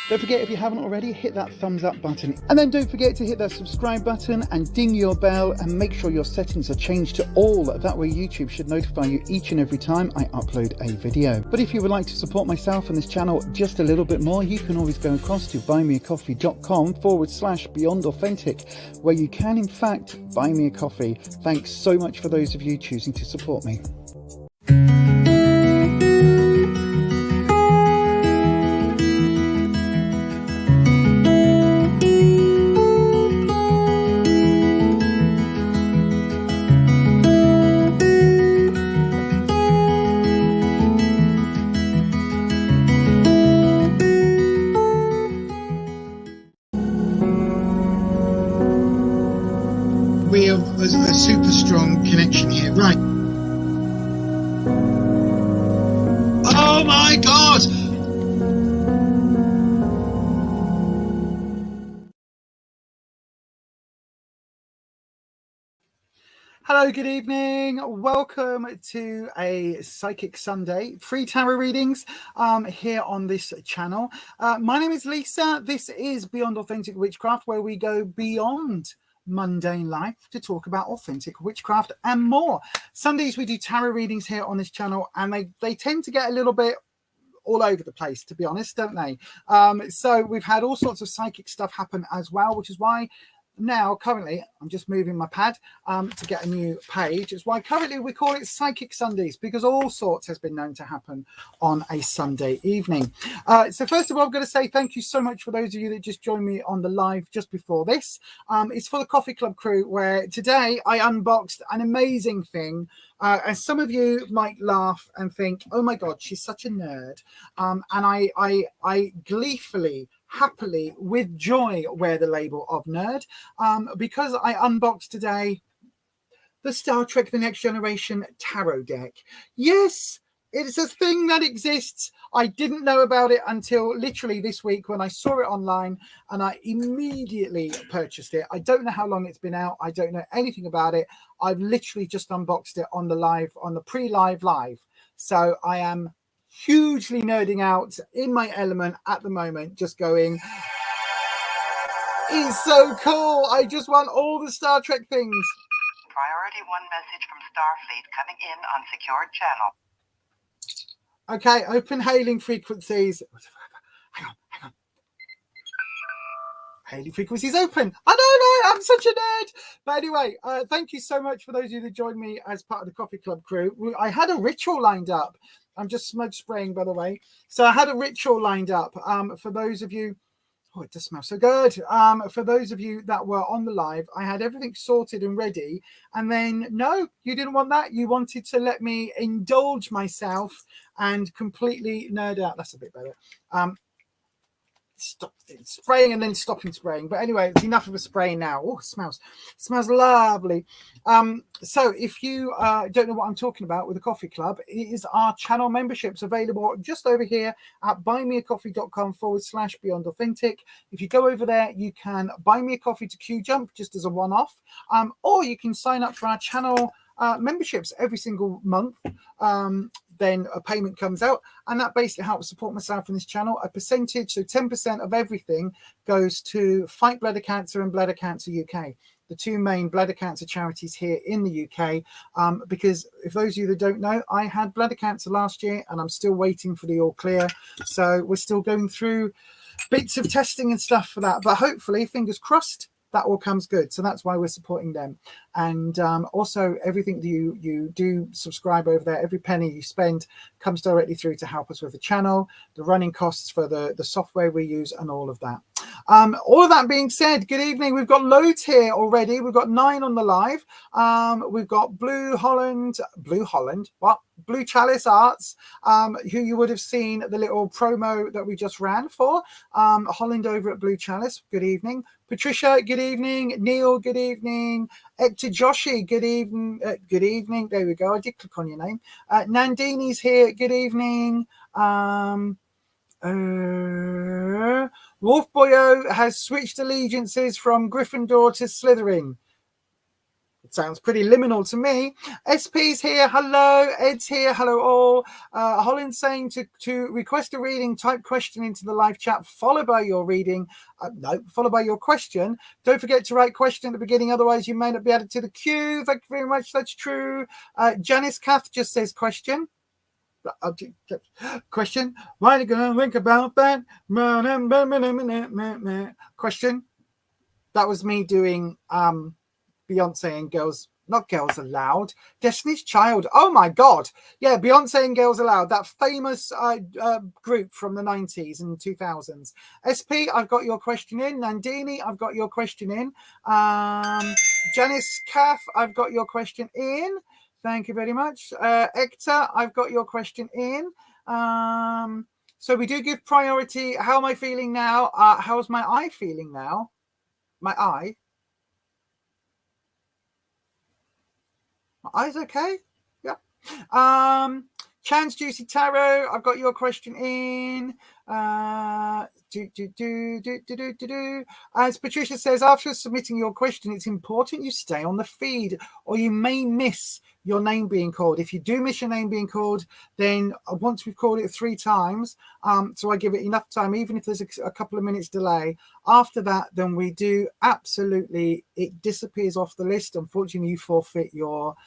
Don't forget, if you haven't already, hit that thumbs up button. And then don't forget to hit that subscribe button and ding your bell, and make sure your settings are changed to all. That way YouTube should notify you each and every time I upload a video. But if you would like to support myself and this channel just a little bit more, you can always go across to buymeacoffee.com/BeyondAuthentic, where you can in fact buy me a coffee. Thanks so much for those of you choosing to support me. There's a super strong connection here, right? Oh my God! Hello, good evening. Welcome to a Psychic Sunday, free tarot readings here on this channel. My name is Lisa. This is Beyond Authentic Witchcraft, where we go beyond mundane life to talk about authentic witchcraft and more. Sundays we do tarot readings here on this channel, and they tend to get a little bit all over the place, to be honest, don't they? So we've had all sorts of psychic stuff happen as well, which is why now currently I'm just moving my pad to get a new page. It's why currently we call it Psychic Sundays, because all sorts has been known to happen on a Sunday evening. So first of all, I've got to say thank you so much for those of you that just joined me on the live just before this. It's for the Coffee Club crew, where today I unboxed an amazing thing. And some of you might laugh and think, oh my God, she's such a nerd. And I gleefully, happily, with joy wear the label of nerd, because I unboxed today the Star Trek The Next Generation tarot deck. Yes, it's a thing that exists. I didn't know about it until literally this week when I saw it online, and I immediately purchased it. I don't know how long it's been out. I don't know anything about it. I've literally just unboxed it on the live, on the pre-live live. So I am hugely nerding out in my element at the moment, just going, it's so cool. I just want all the Star Trek things. Priority 1 message from Starfleet coming in on secured channel. Okay, open hailing frequencies. Hang on. Hailing frequencies open. I know, I'm such a nerd. But anyway, thank you so much for those of you that joined me as part of the Coffee Club crew. I had a ritual lined up. I'm just smudge spraying, by the way. So I had a ritual lined up for those of you. Oh, it does smell so good. For those of you that were on the live, I had everything sorted and ready. And then, no, you didn't want that. You wanted to let me indulge myself and completely nerd out. That's a bit better. Stop spraying and then stopping spraying. But anyway, it's enough of a spray now. Oh, it smells lovely. So if you don't know what I'm talking about with the Coffee Club, it is our channel memberships available just over here at buymeacoffee.com/BeyondAuthentic. If you go over there, you can buy me a coffee to QJUMP just as a one-off, or you can sign up for our channel memberships every single month. then a payment comes out, and that basically helps support myself in this channel. A percentage, so 10% of everything goes to Fight Bladder Cancer and Bladder Cancer UK, the two main bladder cancer charities here in the UK. Because if those of you that don't know, I had bladder cancer last year and I'm still waiting for the all clear. So we're still going through bits of testing and stuff for that, but hopefully, fingers crossed, that all comes good. So that's why we're supporting them. And also everything that you do subscribe over there, every penny you spend comes directly through to help us with the channel, the running costs for the software we use, and all of that. All of that being said, good evening. We've got loads here already. We've got 9 on the live. We've got Blue Chalice Arts, who you would have seen the little promo that we just ran for. Holland over at Blue Chalice, good evening. Patricia, good evening. Neil, good evening. EKTA Joshi, good evening. Good evening. There we go. I did click on your name. Nandini's here. Good evening. Wolf Boyo has switched allegiances from Gryffindor to Slytherin. It sounds pretty liminal to me. SP's here. Hello. Ed's here. Hello all. Holland's saying to request a reading, type question into the live chat, followed by your reading. Followed by your question. Don't forget to write question at the beginning, otherwise you may not be added to the queue. Thank you very much. That's true. Janice Kath just says question. Question. Why are you going to think about that? Question. That was me doing Beyonce and not Girls Aloud, Destiny's Child. Oh my God. Yeah, Beyonce and Girls Aloud, that famous group from the 90s and 2000s. SP, I've got your question in. Nandini, I've got your question in. Janice Kath, I've got your question in. Thank you very much. EKTA, I've got your question in. So we do give priority. How am I feeling now? How's my eye feeling now? My eye? My eye's okay? Yeah. Chan's Juicy Tarot, I've got your question in. As Patricia says, after submitting your question, it's important you stay on the feed or you may miss your name being called. If you do miss your name being called, then once we've called it 3 times, so I give it enough time, even if there's a couple of minutes delay, after that, then we do absolutely, it disappears off the list. Unfortunately, you forfeit your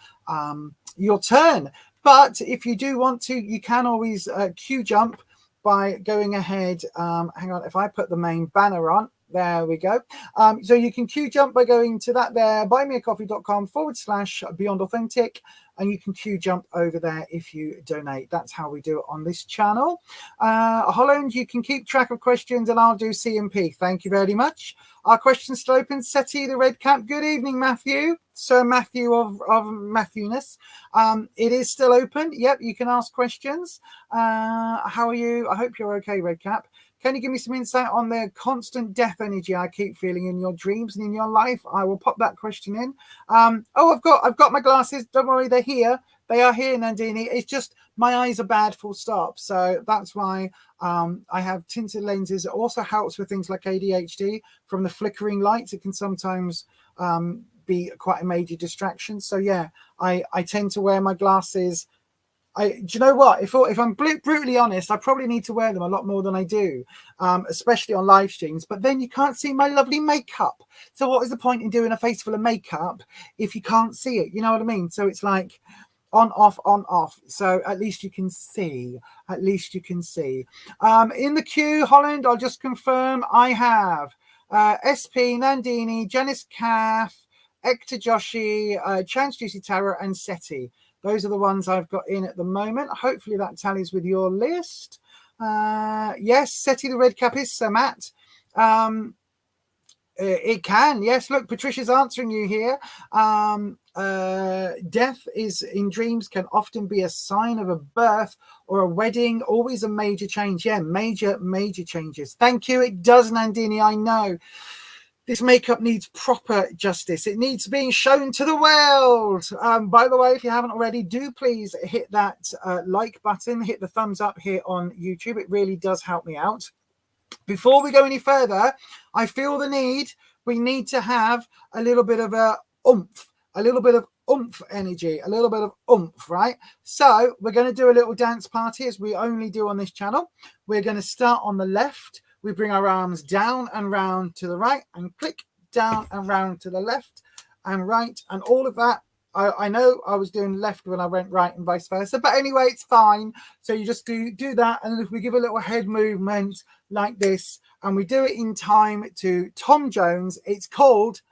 turn. But if you do want to, you can always QJUMP by going ahead. Hang on, if I put the main banner on, there we go. So you can QJUMP by going to that there, buymeacoffee.com/Beyond Authentic, and you can QJUMP over there if you donate. That's how we do it on this channel. Holland, you can keep track of questions and I'll do CMP. Thank you very much. Our questions still open. SETI, the REDCAP. Good evening, Matthew. Sir Matthew of Matthewness. It is still open. Yep, you can ask questions. How are you? I hope you're okay, REDCAP. Can you give me some insight on the constant death energy I keep feeling in your dreams and in your life? I will pop that question in. Oh, I've got my glasses. Don't worry, they're here. They are here, Nandini. It's just my eyes are bad, full stop. So that's why I have tinted lenses. It also helps with things like ADHD from the flickering lights. It can sometimes be quite a major distraction. So yeah, I tend to wear my glasses. Do you know what? If I'm brutally honest, I probably need to wear them a lot more than I do, especially on live streams. But then you can't see my lovely makeup. So what is the point in doing a face full of makeup if you can't see it? You know what I mean? So it's like on, off, on, off. So at least you can see. At least you can see. In the queue, Holland, I'll just confirm I have SP, Nandini, Janice Kath, EKTA Joshi, Chan's Juicy Tarot, and SETI. Those are the ones I've got in at the moment. Hopefully that tallies with your list. Yes, SETI the REDCAP is Sir Matt. It can, yes. Look, Patricia's answering you here. Death is in dreams can often be a sign of a birth or a wedding, always a major change. Yeah, major changes. Thank you. It does, Nandini, I know. This makeup needs proper justice. It needs being shown to the world. By the way, if you haven't already, do please hit that like button, hit the thumbs up here on YouTube. It really does help me out. Before we go any further, I feel the need, we need to have a little bit of a oomph, a little bit of oomph energy, a little bit of oomph, right? So we're going to do a little dance party as we only do on this channel. We're going to start on the left. We bring our arms down and round to the right and click down and round to the left and right and all of that. I know I was doing left when I went right and vice versa, but anyway, it's fine. So you just do that. And if we give a little head movement like this and we do it in time to Tom Jones, it's called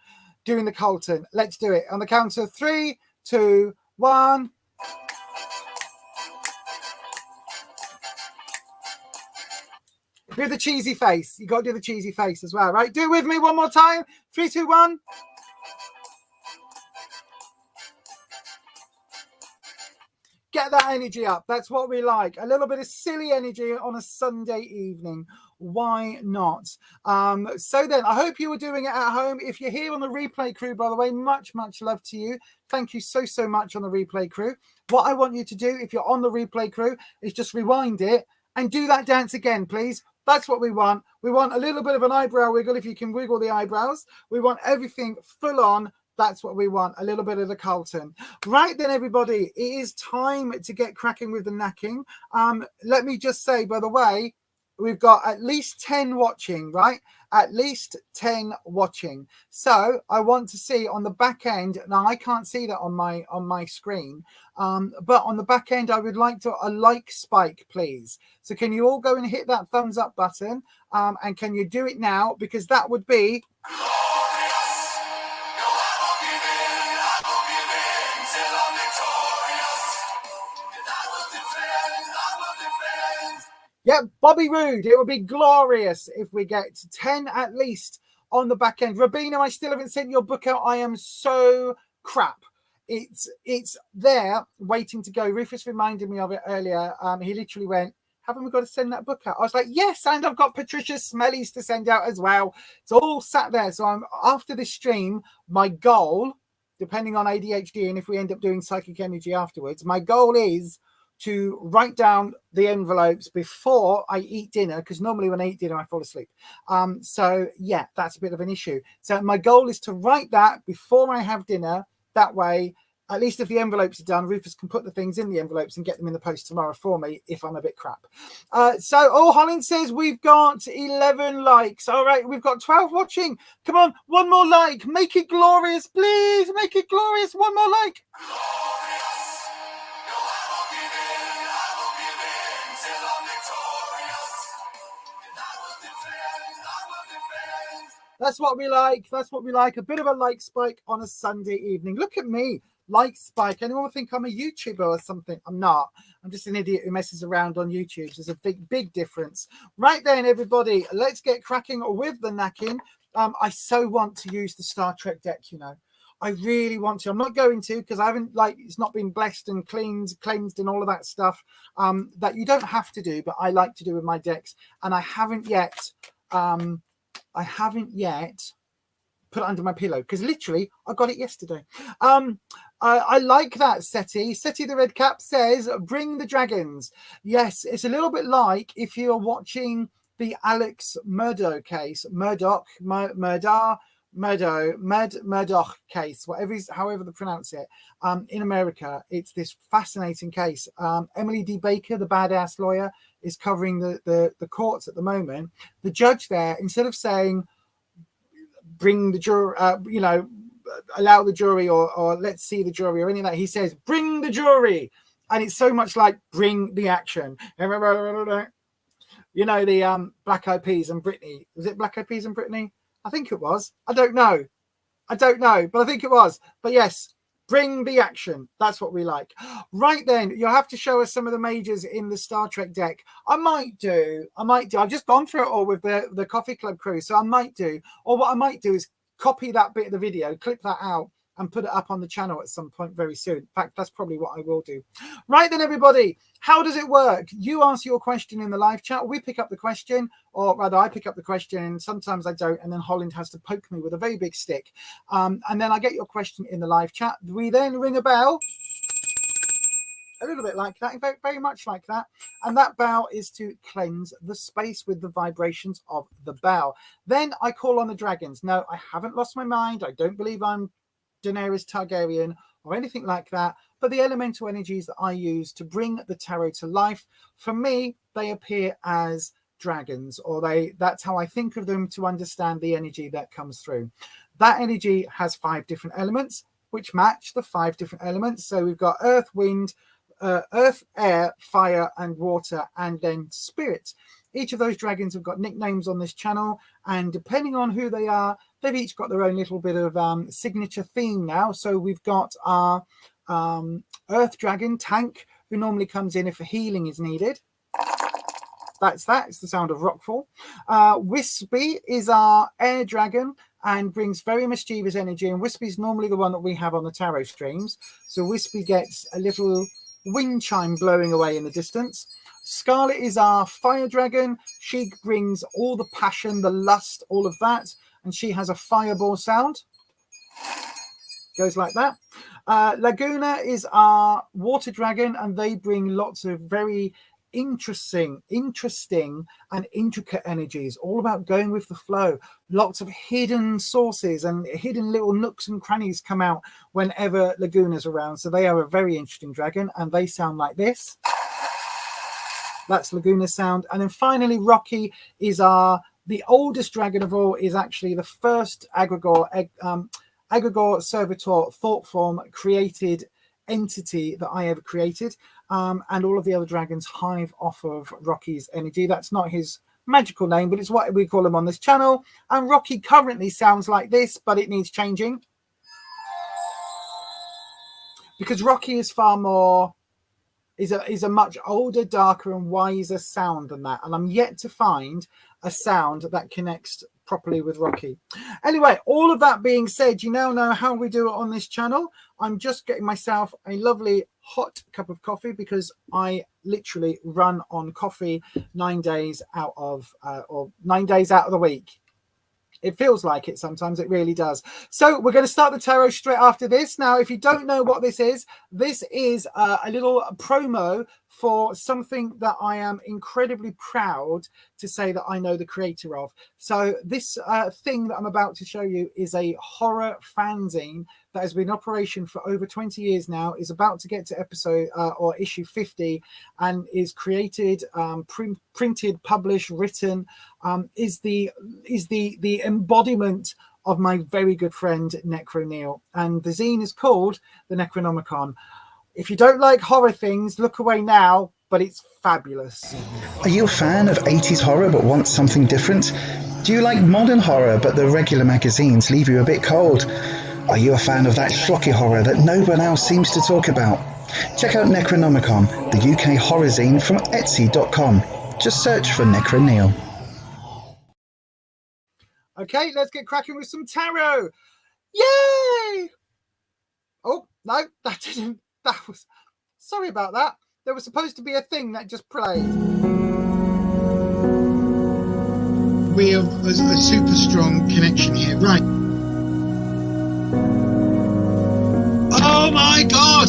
doing the Colton. Let's do it on the count of 3, 2, 1. Do the cheesy face. You got to do the cheesy face as well, right? Do it with me one more time. 3, 2, 1. Get that energy up. That's what we like. A little bit of silly energy on a Sunday evening. Why not? So then, I hope you were doing it at home. If you're here on the replay crew, by the way, much love to you. Thank you so much on the replay crew. What I want you to do, if you're on the replay crew, is just rewind it and do that dance again, please. That's what we want. We want a little bit of an eyebrow wiggle, if you can wiggle the eyebrows. We want everything full on. That's what we want, a little bit of the Colton. Right then, everybody, it is time to get cracking with the knacking. Let me just say, by the way, we've got at least 10 watching, right? At least 10 watching. So I want to see on the back end, now I can't see that on my screen, but on the back end, I would like a like spike, please. So can you all go and hit that thumbs up button? And can you do it now? Because that would be... Yeah, Bobby Roode. It would be glorious if we get 10 at least on the back end. Rabina, I still haven't sent your book out. I am so crap. It's there waiting to go. Rufus reminded me of it earlier. He literally went, haven't we got to send that book out? I was like, yes, and I've got Patricia's Smellies to send out as well. It's all sat there. So I'm after this stream, my goal, depending on ADHD and if we end up doing psychic energy afterwards, my goal is to write down the envelopes before I eat dinner, because normally when I eat dinner, I fall asleep. So yeah, that's a bit of an issue. So my goal is to write that before I have dinner. That way, at least if the envelopes are done, Rufus can put the things in the envelopes and get them in the post tomorrow for me if I'm a bit crap. Holland says we've got 11 likes. All right, we've got 12 watching. Come on, one more like. Make it glorious, please. Make it glorious. One more like. That's what we like. That's what we like. A bit of a like spike on a Sunday evening. Look at me. Like spike. Anyone think I'm a YouTuber or something? I'm not. I'm just an idiot who messes around on YouTube. There's a big difference. Right then, everybody, let's get cracking with the knacking. I so want to use the Star Trek deck, you know. I really want to. I'm not going to, because I haven't, it's not been blessed and cleansed and all of that stuff that you don't have to do, but I like to do with my decks. And I haven't yet put it under my pillow, because literally I got it yesterday. I like that. SETI the REDCAP says bring the dragons. Yes, it's a little bit like if you're watching the Alex Murdoch case, Murdoch case, however they pronounce it, in America. It's this fascinating case. Emily D. Baker, the badass lawyer, is covering the courts at the moment. The judge there, instead of saying bring the jury, allow the jury or let's see the jury or any of that, he says bring the jury, and it's so much like bring the action. You know, the Black Eyed Peas and Britney. Was it Black Eyed Peas and Britney? I think it was. I don't know, but I think it was. But yes, bring the action. That's what we like. Right then, you'll have to show us some of the majors in the Star Trek deck. I might do. I've just gone through it all with the Coffee Club crew, so I might do. Or what I might do is copy that bit of the video, clip that out, and put it up on the channel at some point very soon. In fact, that's probably what I will do. Right then, everybody, how does it work? You ask your question in the live chat. We pick up the question, or rather I pick up the question, and sometimes I don't, and then Holland has to poke me with a very big stick. And then I get your question in the live chat. We then ring a bell. A little bit like that, very, very much like that. And that bell is to cleanse the space with the vibrations of the bell. Then I call on the dragons. No, I haven't lost my mind. I don't believe I'm Daenerys Targaryen or anything like that, but the elemental energies that I use to bring the tarot to life, for me, they appear as dragons, or that's how I think of them to understand the energy that comes through. That energy has 5 different elements which match the 5 different elements. So we've got earth, wind, earth, air, fire, and water, and then spirit. Each of those dragons have got nicknames on this channel, and depending on who they are, they've each got their own little bit of signature theme now. So we've got our earth dragon, Tank, who normally comes in if healing is needed. That's that. It's the sound of rockfall. Wispy is our air dragon and brings very mischievous energy. And Wispy is normally the one that we have on the tarot streams. So Wispy gets a little wind chime blowing away in the distance. Scarlet is our fire dragon. She brings all the passion, the lust, all of that. And she has a fireball sound. Goes like that. Laguna is our water dragon, and they bring lots of very interesting and intricate energies, all about going with the flow. Lots of hidden sources and hidden little nooks and crannies come out whenever Laguna's around. So they are a very interesting dragon, and they sound like this. That's Laguna's sound. And then finally, Rocky is the oldest dragon of all, is actually the first Egregore Servitor thought form created entity that I ever created. And all of the other dragons hive off of Rocky's energy. That's not his magical name, but it's what we call him on this channel. And Rocky currently sounds like this, but it needs changing, because Rocky is far more, is a much older, darker and wiser sound than that. And I'm yet to find a sound that connects properly with Rocky. Anyway, all of that being said, you now know how we do it on this channel. I'm just getting myself a lovely hot cup of coffee, because I literally run on coffee 9 days out of or 9 days out of the week. It feels like it sometimes. It really does. So we're going to start the tarot straight after this. Now, if you don't know what this is a little promo for something that I am incredibly proud to say that I know the creator of. So this thing that I'm about to show you is a horror fanzine that has been in operation for over 20 years now, is about to get to episode or issue 50, and is created, printed, published, written, is the embodiment of my very good friend Necro Neil. And the zine is called the Necronomicon. If you don't like horror things, look away now, but it's fabulous. Are you a fan of 80s horror but want something different? Do you like modern horror but the regular magazines leave you a bit cold? Are you a fan of that schlocky horror that no one else seems to talk about? Check out Necronomicon, the UK horror zine from Etsy.com. Just search for Necro Neil. Okay, let's get cracking with some tarot. Yay! Oh, no, that didn't. That was, sorry about that. There was supposed to be a thing that just played. We have a super strong connection here. Right. Oh my God!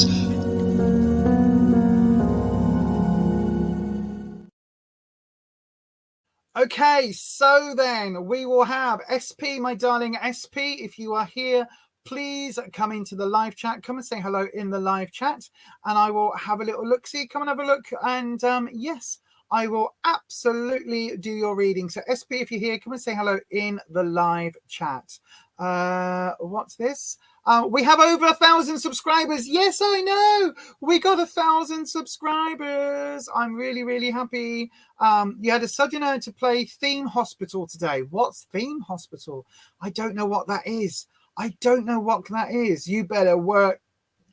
Okay, so then we will have SP, my darling SP. If you are here, please come into the live chat. Come and say hello in the live chat, and I will have a little look. See, come and have a look. And yes, I will absolutely do your reading. So SP, if you're here, come and say hello in the live chat. What's this? We have over 1,000 subscribers. Yes, I know. We got 1,000 subscribers. I'm really, really happy. You had a sudden to play Theme Hospital today. What's Theme Hospital? I don't know what that is. I don't know what that is. You better work.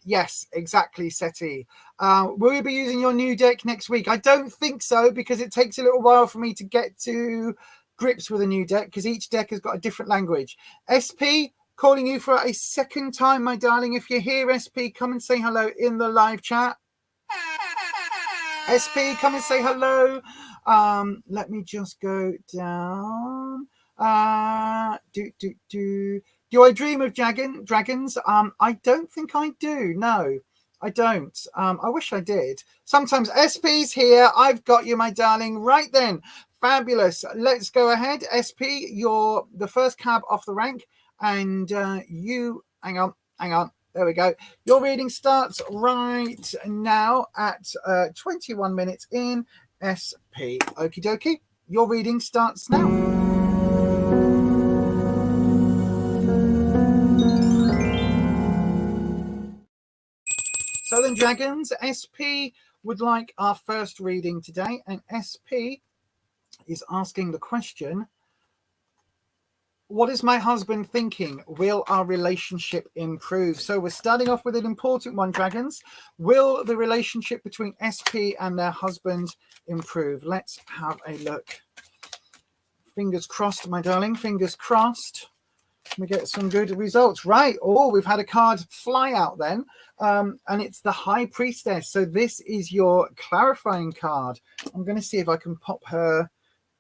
Yes, exactly, SETI. Will you be using your new deck next week? I don't think so, because it takes a little while for me to get to grips with a new deck, because each deck has got a different language. SP, calling you for a second time, my darling. If you're here, SP, come and say hello in the live chat. SP, come and say hello. Let me just go down. Do I dream of dragons? I don't think I do. No, I don't. I wish I did. Sometimes SP's here. I've got you, my darling. Right then. Fabulous. Let's go ahead. SP, you're the first cab off the rank. And you, hang on. There we go. Your reading starts right now at 21 minutes in SP. Okie dokie. Your reading starts now. So then, Dragons, SP would like our first reading today, and SP is asking the question, what is my husband thinking? Will our relationship improve? So we're starting off with an important one, Dragons. Will the relationship between SP and their husband improve? Let's have a look. Fingers crossed, my darling. Fingers crossed. We get some good results. Right. Oh, we've had a card fly out then. And it's the High Priestess. So this is your clarifying card. I'm going to see if I can pop her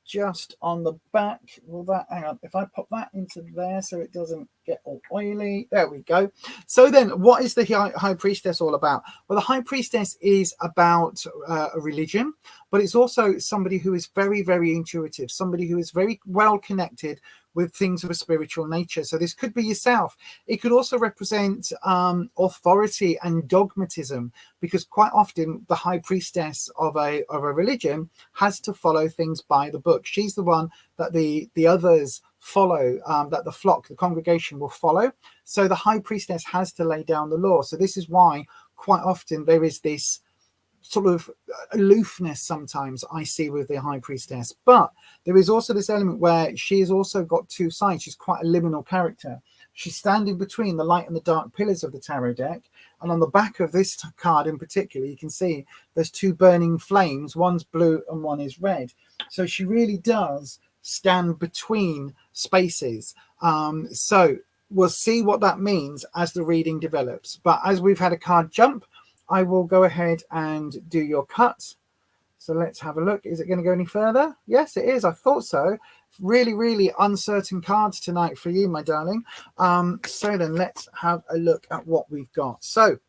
just on the back. Will that, hang on, if I pop that into there so it doesn't get all oily. There we go. So then what is the High Priestess all about? Well, the High Priestess is about a religion, but it's also somebody who is very, very intuitive, somebody who is very well connected with things of a spiritual nature. So this could be yourself. It could also represent authority and dogmatism, because quite often the High Priestess of a religion has to follow things by the book. She's the one that the others follow, that the flock, the congregation will follow. So the High Priestess has to lay down the law. So this is why quite often there is this sort of aloofness sometimes I see with the High Priestess. But there is also this element where she has also got two sides. She's quite a liminal character. She's standing between the light and the dark pillars of the tarot deck. And on the back of this card in particular, you can see there's two burning flames. One's blue and one is red. So she really does stand between spaces. So we'll see what that means as the reading develops. But as we've had a card jump, I will go ahead and do your cut. So let's have a look. Is it going to go any further? Yes, it is. I thought so. Really, really uncertain cards tonight for you, my darling. So then let's have a look at what we've got. So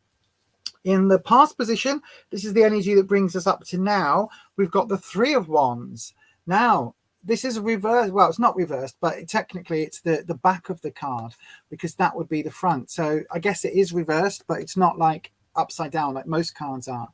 in the past position, this is the energy that brings us up to now. We've got the Three of Wands. Now, this is a reverse. Well, it's not reversed, but technically it's the back of the card, because that would be the front. So I guess it is reversed, but it's not like upside down like most cards are.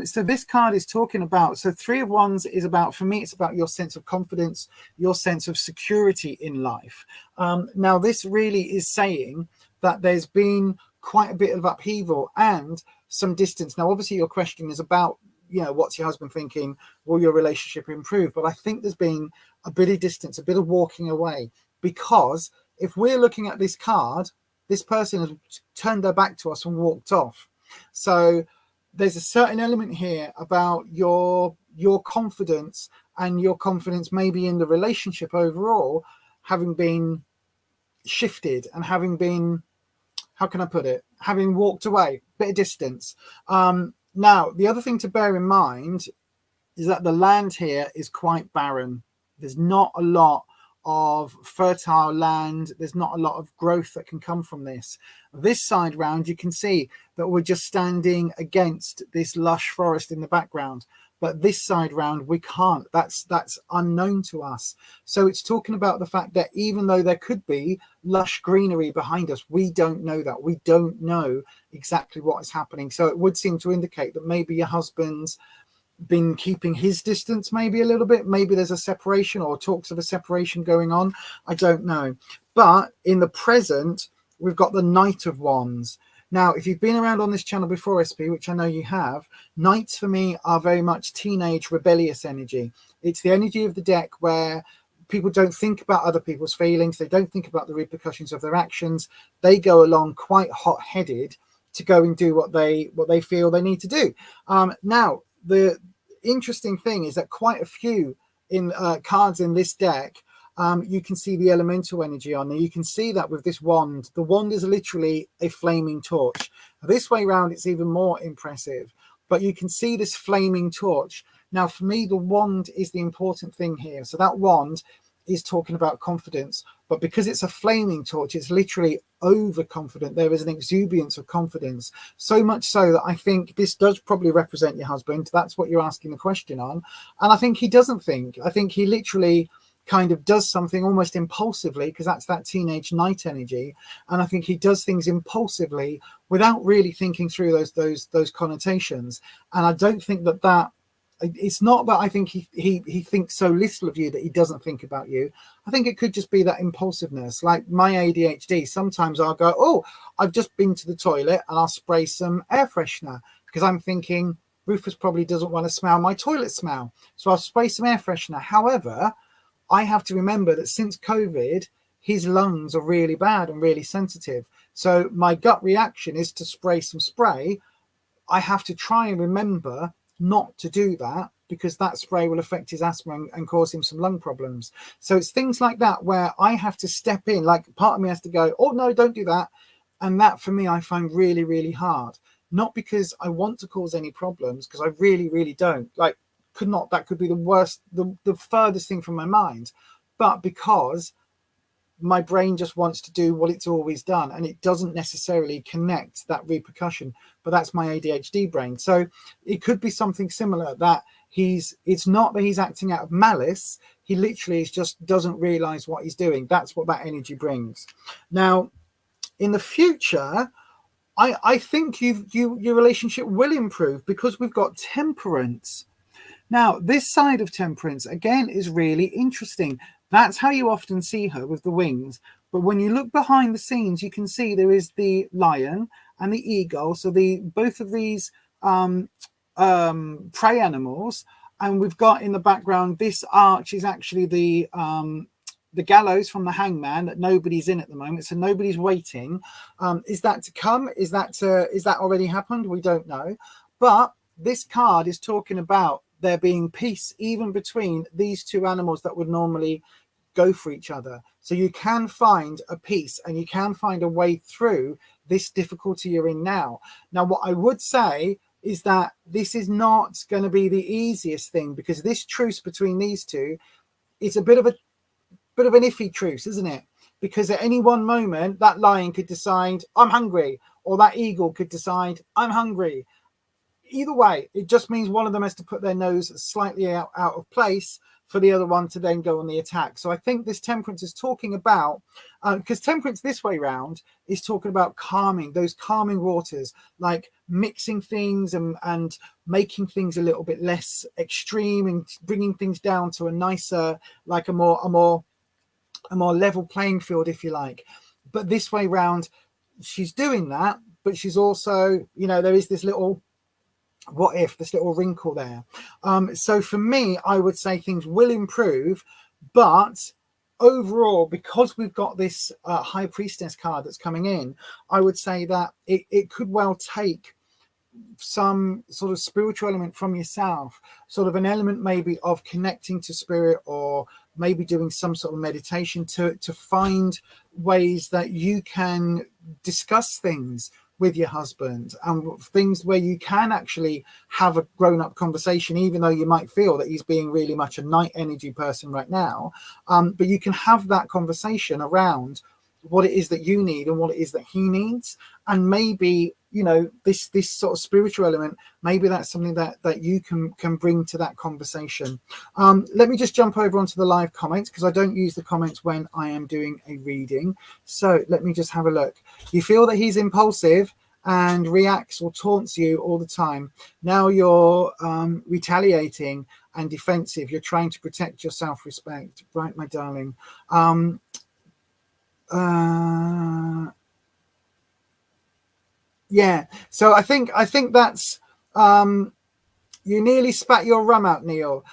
So this card is talking about, so Three of Wands is about, for me, it's about your sense of confidence, your sense of security in life. Now this really is saying that there's been quite a bit of upheaval and some distance. Now obviously your question is about, you know, what's your husband thinking? Will your relationship improve? But I think there's been a bit of distance, a bit of walking away, because if we're looking at this card, this person has turned their back to us and walked off. So there's a certain element here about your confidence, and your confidence maybe in the relationship overall having been shifted and having been, how can I put it, having walked away, bit of distance. Now, the other thing to bear in mind is that the land here is quite barren. There's not a lot of fertile land. There's not a lot of growth that can come from this. This side round, you can see that we're just standing against this lush forest in the background. But this side round, we can't. That's unknown to us. So it's talking about the fact that even though there could be lush greenery behind us, we don't know that. We don't know exactly what is happening. So it would seem to indicate that maybe your husband's been keeping his distance maybe a little bit. Maybe there's a separation or talks of a separation going on. I don't know. But in the present, we've got the Knight of Wands. Now, if you've been around on this channel before, SP, which I know you have, Knights for me are very much teenage rebellious energy. It's the energy of the deck where people don't think about other people's feelings. They don't think about the repercussions of their actions. They go along quite hot-headed to go and do what they feel they need to do. Now, the interesting thing is that quite a few cards in this deck, you can see the elemental energy on there. You can see that with this wand. The wand is literally a flaming torch. This way round, it's even more impressive. But you can see this flaming torch. Now, for me, the wand is the important thing here. So that wand is talking about confidence. But because it's a flaming torch, it's literally overconfident. There is an exuberance of confidence. So much so that I think this does probably represent your husband. That's what you're asking the question on. And I think he doesn't think. I think he literally kind of does something almost impulsively, because that's that teenage night energy. And I think he does things impulsively without really thinking through those connotations. And I don't think that it's not that I think he thinks so little of you that he doesn't think about you. I think it could just be that impulsiveness. Like my ADHD, sometimes I'll go, oh, I've just been to the toilet, and I'll spray some air freshener because I'm thinking Rufus probably doesn't want to smell my toilet smell. So I'll spray some air freshener. However, I have to remember that since COVID, his lungs are really bad and really sensitive. So my gut reaction is to spray some spray. I have to try and remember not to do that, because that spray will affect his asthma and cause him some lung problems. So it's things like that where I have to step in, like part of me has to go, oh no, don't do that. And that for me, I find really, really hard. Not because I want to cause any problems, because I really, really don't. Like, that could be the worst, the furthest thing from my mind, but because my brain just wants to do what it's always done, and it doesn't necessarily connect that repercussion. But that's my ADHD brain. So it could be something similar, that it's not that he's acting out of malice. He literally just doesn't realize what he's doing. That's what that energy brings. Now, in the future, I think your relationship will improve, because we've got temperance. Now, this side of temperance, again, is really interesting. That's how you often see her, with the wings. But when you look behind the scenes, you can see there is the lion and the eagle. So both of these prey animals. And we've got in the background, this arch is actually the gallows from the hangman that nobody's in at the moment. So nobody's waiting. Is that to come? Is that already happened? We don't know. But this card is talking about there being peace even between these two animals that would normally go for each other. So you can find a peace, and you can find a way through this difficulty you're in now. Now, what I would say is that this is not going to be the easiest thing, because this truce between these two is a bit of an iffy truce, isn't it? Because at any one moment, that lion could decide, I'm hungry, or that eagle could decide, I'm hungry. Either way, it just means one of them has to put their nose slightly out of place for the other one to then go on the attack. So I think this temperance is talking about, because temperance this way round is talking about calming, those calming waters, like mixing things and making things a little bit less extreme, and bringing things down to a nicer, like a more level playing field, if you like. But this way round, she's doing that, but she's also, there is this little this little wrinkle there. So for me, I would say things will improve, but overall, because we've got this High Priestess card that's coming in, I would say that it could well take some sort of spiritual element from yourself, sort of an element maybe of connecting to spirit, or maybe doing some sort of meditation to find ways that you can discuss things with your husband, and things where you can actually have a grown-up conversation, even though you might feel that he's being really much a night energy person right now. But you can have that conversation around what it is that you need and what it is that he needs. And maybe, this sort of spiritual element, maybe that's something that you can bring to that conversation. Let me just jump over onto the live comments, because I don't use the comments when I am doing a reading. So let me just have a look. You feel that he's impulsive and reacts or taunts you all the time. Now you're retaliating and defensive. You're trying to protect your self-respect. Right, my darling. Yeah, so I think that's you nearly spat your rum out, Neil.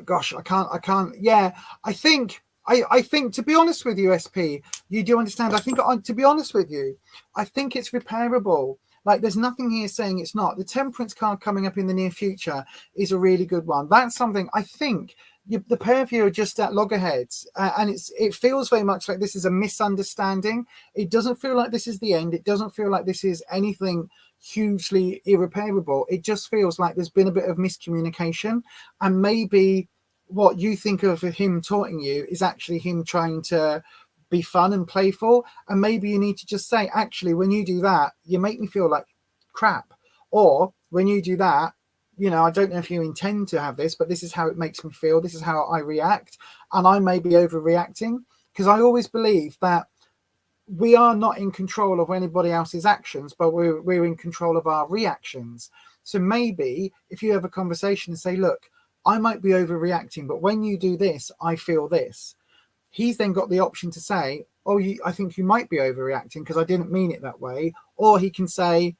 Gosh, I can't. Yeah, I think to be honest with you, SP, you do understand. I think, to be honest with you, I think it's repairable. Like, there's nothing here saying it's not. The temperance card coming up in the near future is a really good one. That's something I think the pair of you are just at loggerheads, and it feels very much like this is a misunderstanding. It doesn't feel like this is the end. It doesn't feel like this is anything hugely irreparable. It just feels like there's been a bit of miscommunication, and maybe what you think of him taunting you is actually him trying to be fun and playful. And maybe you need to just say, actually, when you do that, you make me feel like crap. Or when you do that, you know, I don't know if you intend to have this, but this is how it makes me feel. This is how I react. And I may be overreacting, because I always believe that we are not in control of anybody else's actions, but we're in control of our reactions. So maybe if you have a conversation and say, look, I might be overreacting, but when you do this, I feel this. He's then got the option to say, oh, I think you might be overreacting because I didn't mean it that way. Or he can say,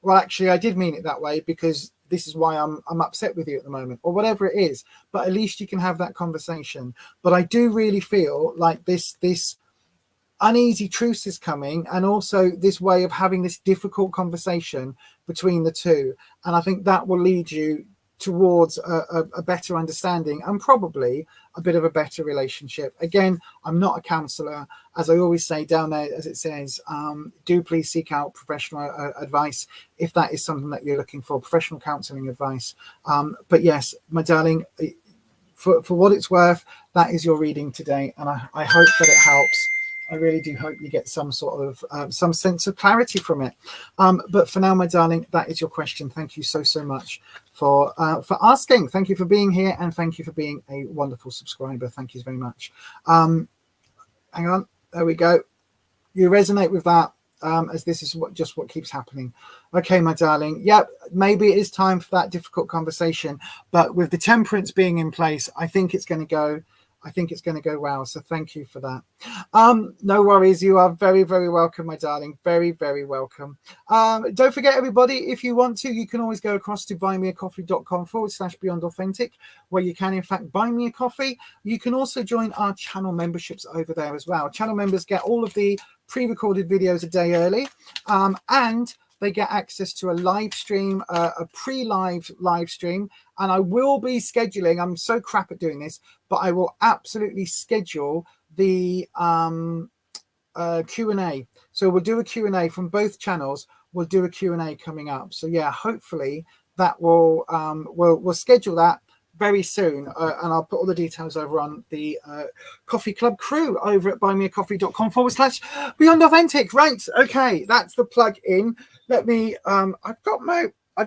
well, actually, I did mean it that way because this is why I'm upset with you at the moment, or whatever it is. But at least you can have that conversation. But I do really feel like this uneasy truce is coming, and also this way of having this difficult conversation between the two. And I think that will lead you towards a better understanding and probably a bit of a better relationship. Again, I'm not a counselor. As I always say down there, as it says, do please seek out professional advice if that is something that you're looking for, professional counseling advice. But yes, my darling, for what it's worth, that is your reading today, and I hope that it helps. I really do hope you get some sort of some sense of clarity from it. But for now, my darling, that is your question. Thank you so much for asking. Thank you for being here, and thank you for being a wonderful subscriber. Thank you very much. Hang on, there we go. You resonate with that, as this is just what keeps happening. Okay, my darling. Yep, maybe it is time for that difficult conversation, but with the temperance being in place, I think it's going to go. I think it's going to go well. So thank you for that. No worries. You are very, very welcome, my darling. Very, very welcome. Don't forget, everybody, if you want to, you can always go across to buymeacoffee.com/beyondauthentic, where you can, in fact, buy me a coffee. You can also join our channel memberships over there as well. Channel members get all of the pre-recorded videos a day early, and they get access to a live stream, a pre-live live stream. And I will be scheduling, I'm so crap at doing this, but I will absolutely schedule the Q&A. So we'll do a Q&A from both channels. We'll do a Q&A coming up. So yeah, hopefully that will, we'll schedule that very soon. And I'll put all the details over on the coffee club crew over at buymeacoffee.com/beyondauthentic. Right. Okay. That's the plug in. Let me, I've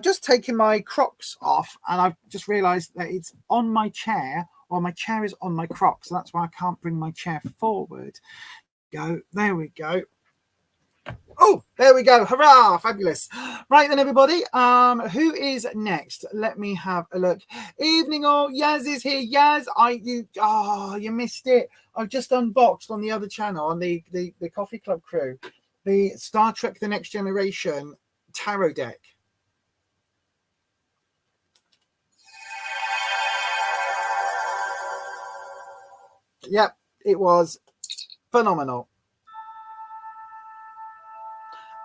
just taken my Crocs off, and I've just realized that it's on my chair, or my chair is on my Crocs. So that's why I can't bring my chair forward. Go. There we go. Oh, there we go. Hurrah. Fabulous. Right then, everybody. Who is next? Let me have a look. Evening all. Yaz is here. Yaz, you missed it. I've just unboxed on the other channel, on the Coffee Club crew, the Star Trek The Next Generation tarot deck. Yep, it was phenomenal.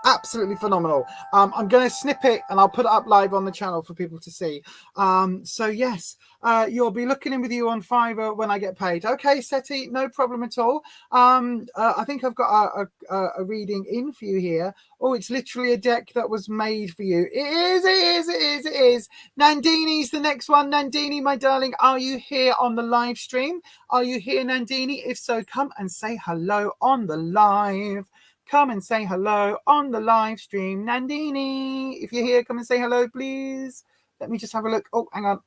Absolutely phenomenal. I'm going to snip it and I'll put it up live on the channel for people to see. So yes, you'll be looking in with you on Fiverr when I get paid. Okay, SETI, no problem at all. I think I've got a reading in for you here. Oh, it's literally a deck that was made for you. It is. Nandini's the next one. Nandini, my darling, are you here on the live stream? Are you here, Nandini? If so, come and say hello on the live. Come and say hello on the live stream. Nandini, if you're here, come and say hello, please. Let me just have a look. Oh, hang on.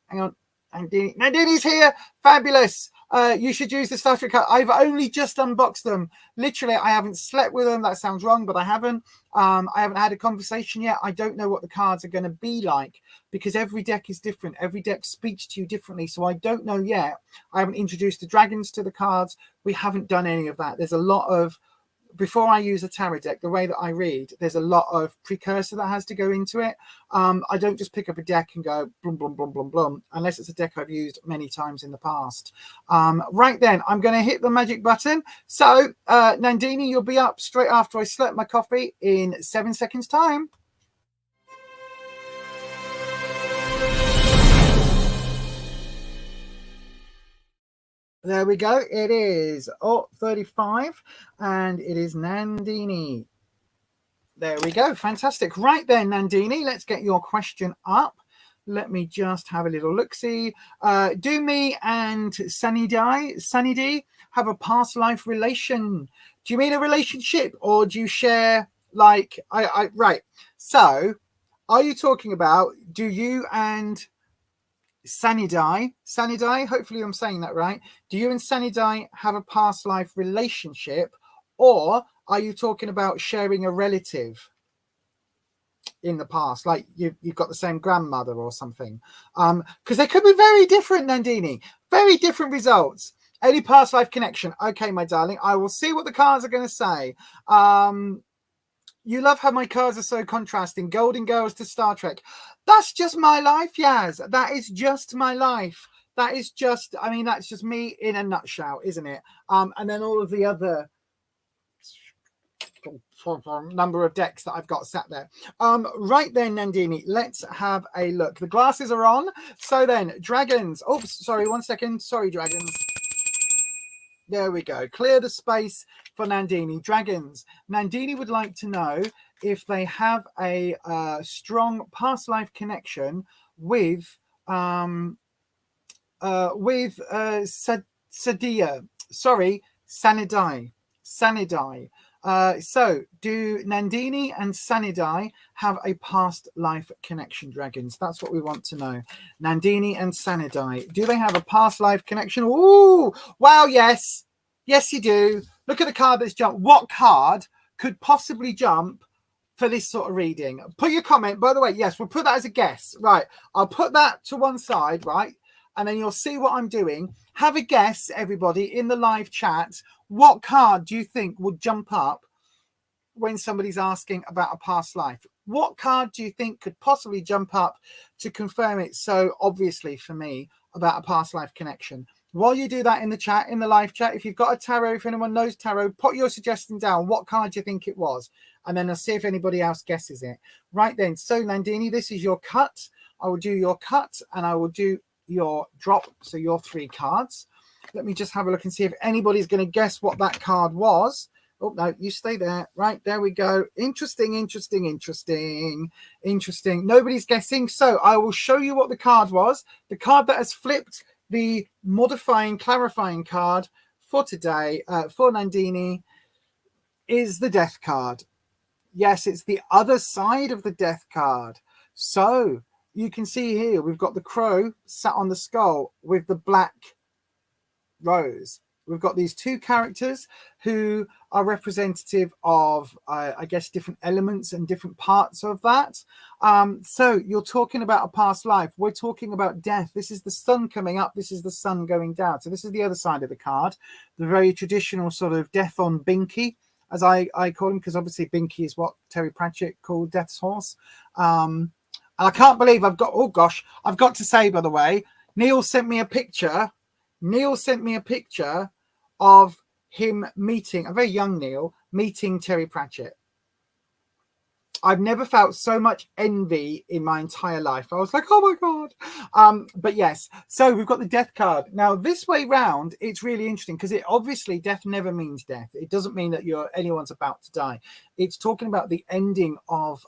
Nandini's here. Fabulous. You should use the Star Trek card. I've only just unboxed them. Literally, I haven't slept with them. That sounds wrong, but I haven't. I haven't had a conversation yet. I don't know what the cards are going to be like, because every deck is different. Every deck speaks to you differently. So I don't know yet. I haven't introduced the dragons to the cards. We haven't done any of that. There's a lot of, before I use a tarot deck, the way that I read, there's a lot of precursor that has to go into it. I don't just pick up a deck and go blum, blum, blum, blum, blum, unless it's a deck I've used many times in the past. Right then, I'm going to hit the magic button. So, Nandini, you'll be up straight after I slurp my coffee in 7 seconds time. There we go. It is 35, and it is Nandini. There we go. Fantastic. Right then, Nandini, let's get your question up. Let me just have a little look-see. Do me and Sunny D have a past life relation? Do you mean a relationship, or do you share, like, right? So Are you talking about, do you and Sanidai, hopefully I'm saying that right, do you and Sanidai have a past life relationship, or are you talking about sharing a relative in the past, like you've got the same grandmother or something? Because they could be very different, Nandini, very different results. Any past life connection? Okay, my darling, I will see what the cards are going to say. You love how my cards are so contrasting. Golden Girls to Star Trek. That's just my life, Yaz. That is just my life. That is just, I mean, that's just me in a nutshell, isn't it? And then all of the other number of decks that I've got sat there. Right then, Nandini, let's have a look. The glasses are on. So then, dragons. Oops, sorry, 1 second. Sorry, dragons. There we go. Clear the space for Nandini. Dragons. Nandini would like to know if they have a strong past life connection with Sadia. Sorry, Sanidai. So do Nandini and Sanidai have a past life connection, dragons? That's what we want to know. Nandini and Sanidai, do they have a past life connection? Ooh, wow, yes. Yes, you do. Look at the card that's jumped. What card could possibly jump for this sort of reading? Put your comment. By the way, yes, we'll put that as a guess. Right, I'll put that to one side, right? And then you'll see what I'm doing. Have a guess, everybody, in the live chat. What card do you think would jump up when somebody's asking about a past life? What card do you think could possibly jump up to confirm it so obviously for me about a past life connection? While you do that in the chat, in the live chat, if you've got a tarot, if anyone knows tarot, put your suggestion down. What card do you think it was? And then I'll see if anybody else guesses it. Right then, so Nandini, this is your cut. I will do your cut and I will do your drop, so your 3 cards. Let me just have a look and see if anybody's going to guess what that card was. Oh no, you stay there. Right, there we go. Interesting. Nobody's guessing, so I will show you what the card was. The card that has flipped the modifying, clarifying card for today for Nandini is the Death card. Yes, it's the other side of the Death card. So you can see here, we've got the crow sat on the skull with the black rose. We've got these 2 characters who are representative of, I guess, different elements and different parts of that. So you're talking about a past life. We're talking about death. This is the sun coming up. This is the sun going down. So this is the other side of the card, the very traditional sort of death on Binky, as I call him, because obviously Binky is what Terry Pratchett called Death's horse. And I can't believe I've got, oh gosh, I've got to say, by the way, Neil sent me a picture. Of him meeting, a very young Neil, meeting Terry Pratchett. I've never felt so much envy in my entire life. I was like, oh my God. But yes, so we've got the Death card. Now, this way round, it's really interesting because it obviously, death never means death. It doesn't mean that anyone's about to die. It's talking about the ending of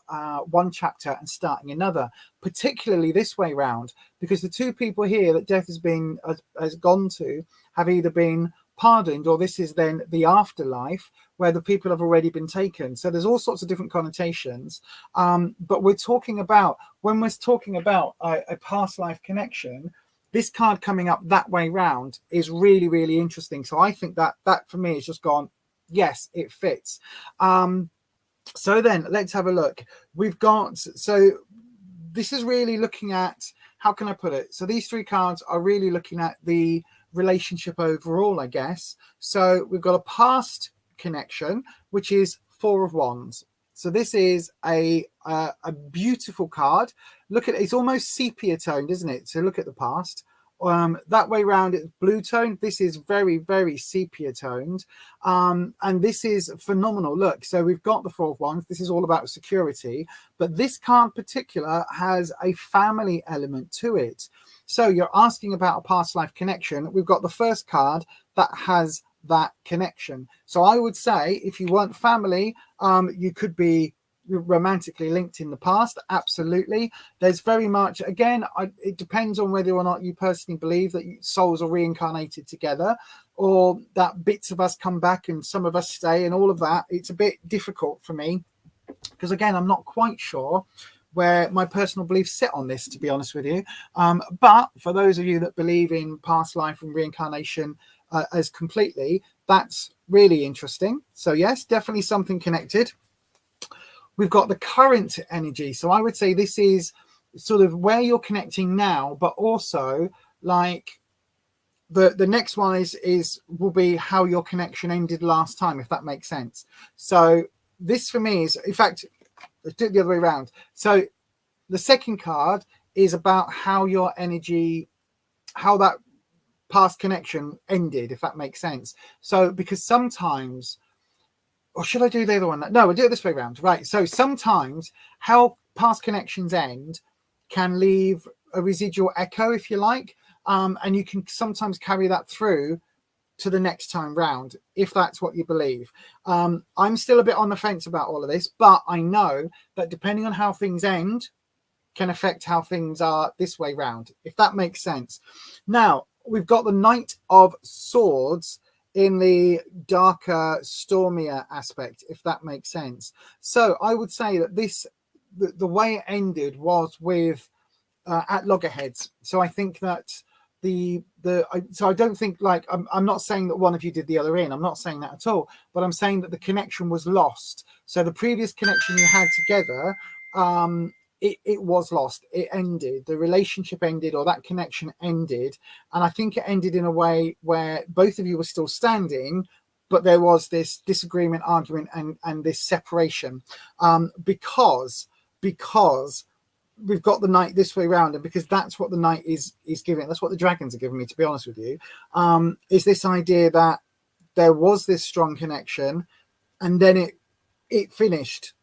one chapter and starting another, particularly this way round, because the 2 people here that death has gone to have either been pardoned, or this is then the afterlife where the people have already been taken. So there's all sorts of different connotations, but we're talking about, when we're talking about a past life connection, this card coming up that way round is really, really interesting. So I think that for me has just gone, yes, it fits. So then let's have a look. We've got, so this is really looking at, how can I put it? So these 3 cards are really looking at the relationship overall, I guess. So we've got a past connection, which is 4 of Wands. So this is a beautiful card. Look at it, it's almost sepia toned, isn't it? So look at the past. That way round, it's blue toned. This is very, very sepia toned. And this is phenomenal. Look, so we've got the 4 of Wands. This is all about security. But this card in particular has a family element to it. So you're asking about a past life connection. We've got the first card that has that connection. So I would say if you weren't family, you could be romantically linked in the past. Absolutely. There's very much, again, it depends on whether or not you personally believe that souls are reincarnated together, or that bits of us come back and some of us stay and all of that. It's a bit difficult for me because, again, I'm not quite sure where my personal beliefs sit on this, to be honest with you. But for those of you that believe in past life and reincarnation as completely, that's really interesting. So yes, definitely something connected. We've got the current energy. So I would say this is sort of where you're connecting now, but also like the next one will be how your connection ended last time, if that makes sense. So this for me is, in fact, let's do it the other way around. So the second card is about how your energy, how that past connection ended, if that makes sense. So because sometimes, or should I do the other one? No, we'll do it this way around. Right. So sometimes how past connections end can leave a residual echo, if you like. And you can sometimes carry that through to the next time round, if that's what you believe. I'm still a bit on the fence about all of this, but I know that depending on how things end can affect how things are this way round, if that makes sense. Now, we've got the Knight of Swords in the darker, stormier aspect, if that makes sense. So I would say that the way it ended was with at loggerheads. So I think that so I don't think, like, I'm not saying that one of you did the other in. I'm not saying that at all. But I'm saying that the connection was lost. So the previous connection you had together, it was lost. It ended. The relationship ended, or that connection ended. And I think it ended in a way where both of you were still standing, but there was this disagreement, argument, and this separation, because we've got the Knight this way around, and because that's what the Knight is giving. That's what the dragons are giving me, to be honest with you. Is this idea that there was this strong connection, and then it finished,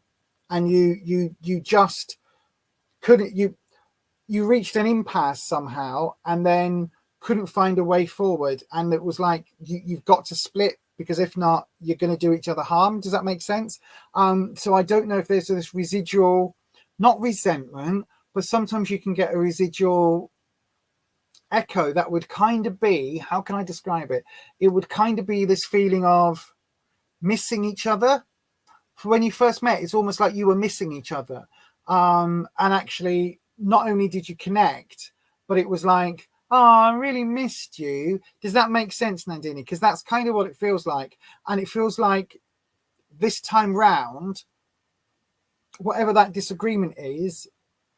and you just couldn't, you reached an impasse somehow, and then couldn't find a way forward, and it was like you've got to split, because if not, you're going to do each other harm. Does that make sense? So I don't know if there's this residual, not resentment, but sometimes you can get a residual echo that would kind of be, how can I describe it? It would kind of be this feeling of missing each other. When you first met, it's almost like you were missing each other. And actually, not only did you connect, but it was like, oh, I really missed you. Does that make sense, Nandini? Because that's kind of what it feels like. And it feels like this time round, whatever that disagreement is,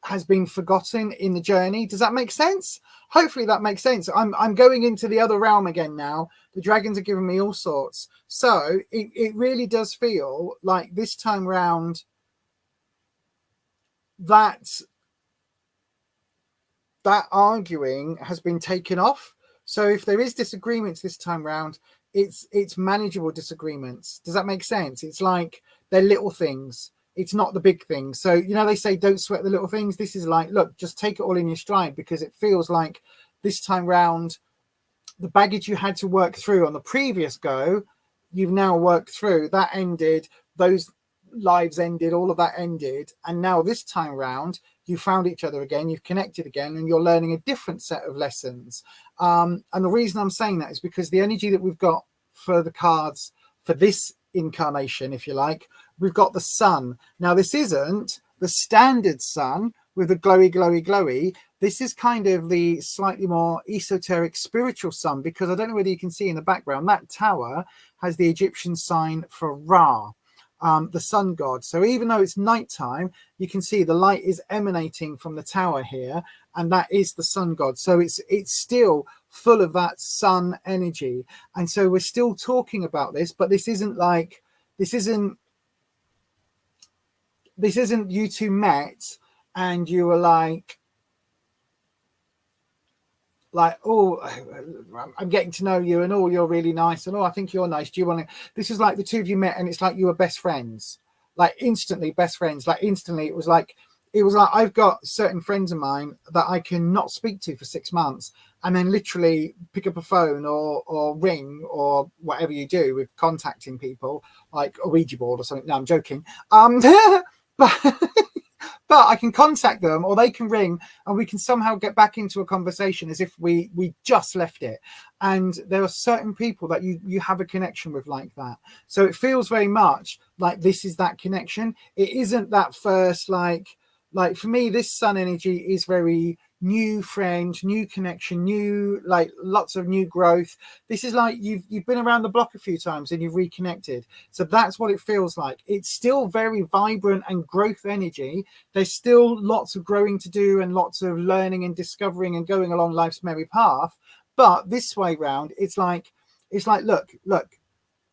has been forgotten in the journey. Does that make sense? Hopefully that makes sense. I'm going into the other realm again now. The dragons are giving me all sorts. So it really does feel like this time round that arguing has been taken off. So if there is disagreements this time round, it's manageable disagreements. Does that make sense? It's like they're little things. It's not the big things. So, you know, they say don't sweat the little things. This is like, look, just take it all in your stride, because it feels like this time round, the baggage you had to work through on the previous go, you've now worked through. That ended. Those lives ended. All of that ended. And now this time round, you found each other again. You've connected again, and you're learning a different set of lessons. And the reason I'm saying that is because the energy that we've got for the cards for this incarnation, if you like, we've got the sun. Now, this isn't the standard sun with the glowy, glowy, glowy. This is kind of the slightly more esoteric spiritual sun, because I don't know whether you can see in the background, that tower has the Egyptian sign for Ra, the sun god. So even though it's nighttime, you can see the light is emanating from the tower here, and that is the sun god. So it's still full of that sun energy. And so we're still talking about this, but this isn't you two met and you were like, oh, I'm getting to know you, and oh, you're really nice, and oh, I think you're nice. Do you want to? This is like the two of you met, and it's like you were best friends, like instantly best friends. Like instantly, it was like I've got certain friends of mine that I can not speak to for 6 months, and then literally pick up a phone or ring or whatever you do with contacting people, like a Ouija board or something. No, I'm joking. But I can contact them, or they can ring, and we can somehow get back into a conversation as if we just left it. And there are certain people that you have a connection with like that. So it feels very much like this is that connection. It isn't that first, like, Like for me, this sun energy is very new friend, new connection, new, like lots of new growth. This is like you've been around the block a few times and you've reconnected. So that's what it feels like. It's still very vibrant and growth energy. There's still lots of growing to do and lots of learning and discovering and going along life's merry path. But this way round, it's like, look,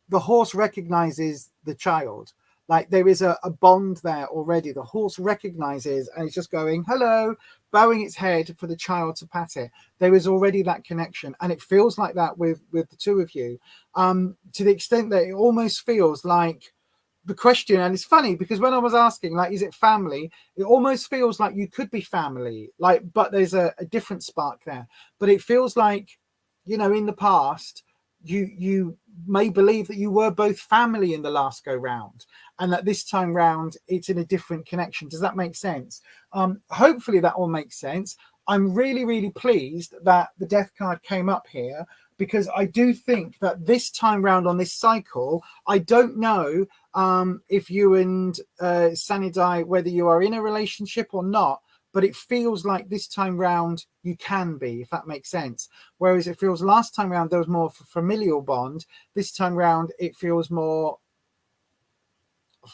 the horse recognizes the child. Like there is a bond there already. The horse recognizes and it's just going, hello, bowing its head for the child to pat it. There is already that connection. And it feels like that with the two of you, to the extent that it almost feels like the question. And it's funny because when I was asking, like, is it family? It almost feels like you could be family, like, but there's a different spark there. But it feels like, you know, in the past, you may believe that you were both family in the last go round, and that this time round it's in a different connection. Does that make sense? Hopefully that all makes sense. I'm really pleased that the death card came up here, because I do think that this time round on this cycle, I don't know if you and Sanidai, whether you are in a relationship or not, but it feels like this time round you can be, if that makes sense. Whereas it feels last time round there was more of a familial bond. This time round it feels more,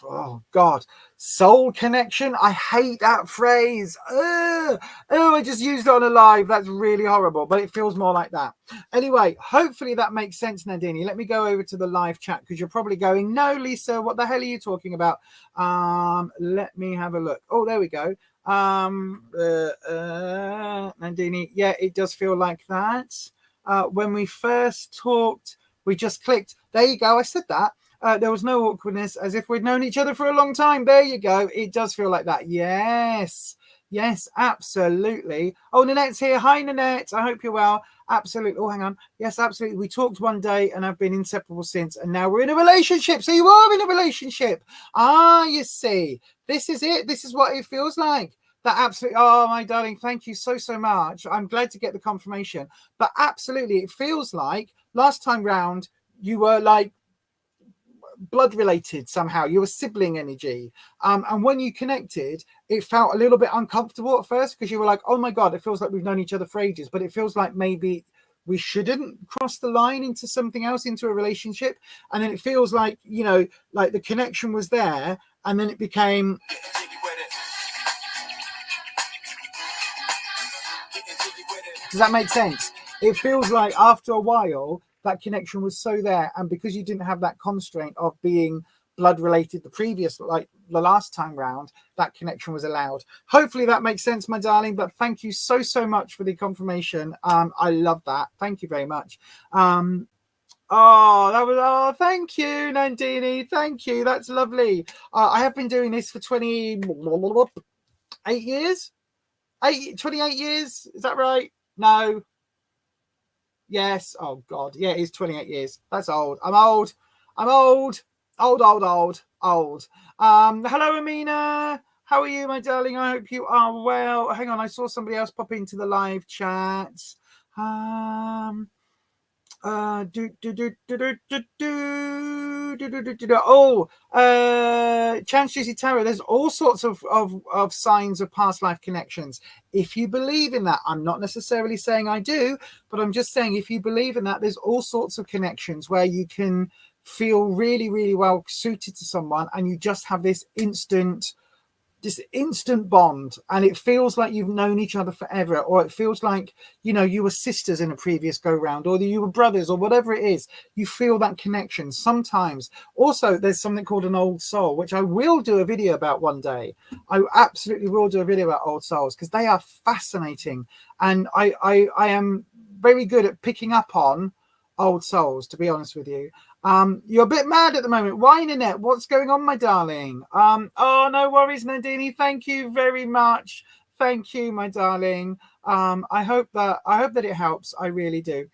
oh God, soul connection. I hate that phrase. Oh, I just used it on a live. That's really horrible, but it feels more like that. Anyway, hopefully that makes sense, Nandini. Let me go over to the live chat, because you're probably going, no, Lisa, what the hell are you talking about? Let me have a look. Oh, there we go. Nandini, yeah, it does feel like that. When we first talked, we just clicked. There you go. I said that. There was no awkwardness, as if we'd known each other for a long time. There you go. It does feel like that. Yes, absolutely. Oh, Nanette's here. Hi, Nanette. I hope you're well. Absolutely. Oh, hang on. Yes, absolutely. We talked one day and I've been inseparable since, and now we're in a relationship. So you are in a relationship. Ah, you see, this is it. This is what it feels like. That absolutely. Oh, my darling, thank you so much. I'm glad to get the confirmation. But absolutely, it feels like last time round you were like blood related somehow. You were sibling energy, and when you connected, it felt a little bit uncomfortable at first, because you were like, oh my God, it feels like we've known each other for ages, but it feels like maybe we shouldn't cross the line into something else, into a relationship. And then it feels like, you know, like the connection was there, and then it became, does that make sense? It feels like after a while that connection was so there, and because you didn't have that constraint of being blood related the previous, like the last time round, that connection was allowed. Hopefully that makes sense, my darling. But thank you so much for the confirmation. I love that. Thank you very much. Oh, that was, oh, thank you, Nandini. Thank you. That's lovely. I have been doing this for 28 years. 28 years. Is that right? No. Yes. Oh God. Yeah, it's 28 years. That's old. I'm old. Old. Hello, Amina. How are you, my darling? I hope you are well. Hang on, I saw somebody else pop into the live chat. CHANSJUICYTAROT, there's all sorts of signs of past life connections. If you believe in that, I'm not necessarily saying I do, but I'm just saying if you believe in that, there's all sorts of connections where you can feel really well suited to someone, and you just have this instant bond, and it feels like you've known each other forever, or it feels like, you know, you were sisters in a previous go round, or you were brothers, or whatever it is. You feel that connection sometimes. Also, there's something called an old soul, which I will do a video about one day. I absolutely will do a video about old souls, because they are fascinating, and I am very good at picking up on old souls, to be honest with you. You're a bit mad at the moment. Why, Nanette? What's going on, my darling? Oh, no worries, Nandini. Thank you very much. Thank you, my darling. I hope that it helps. I really do.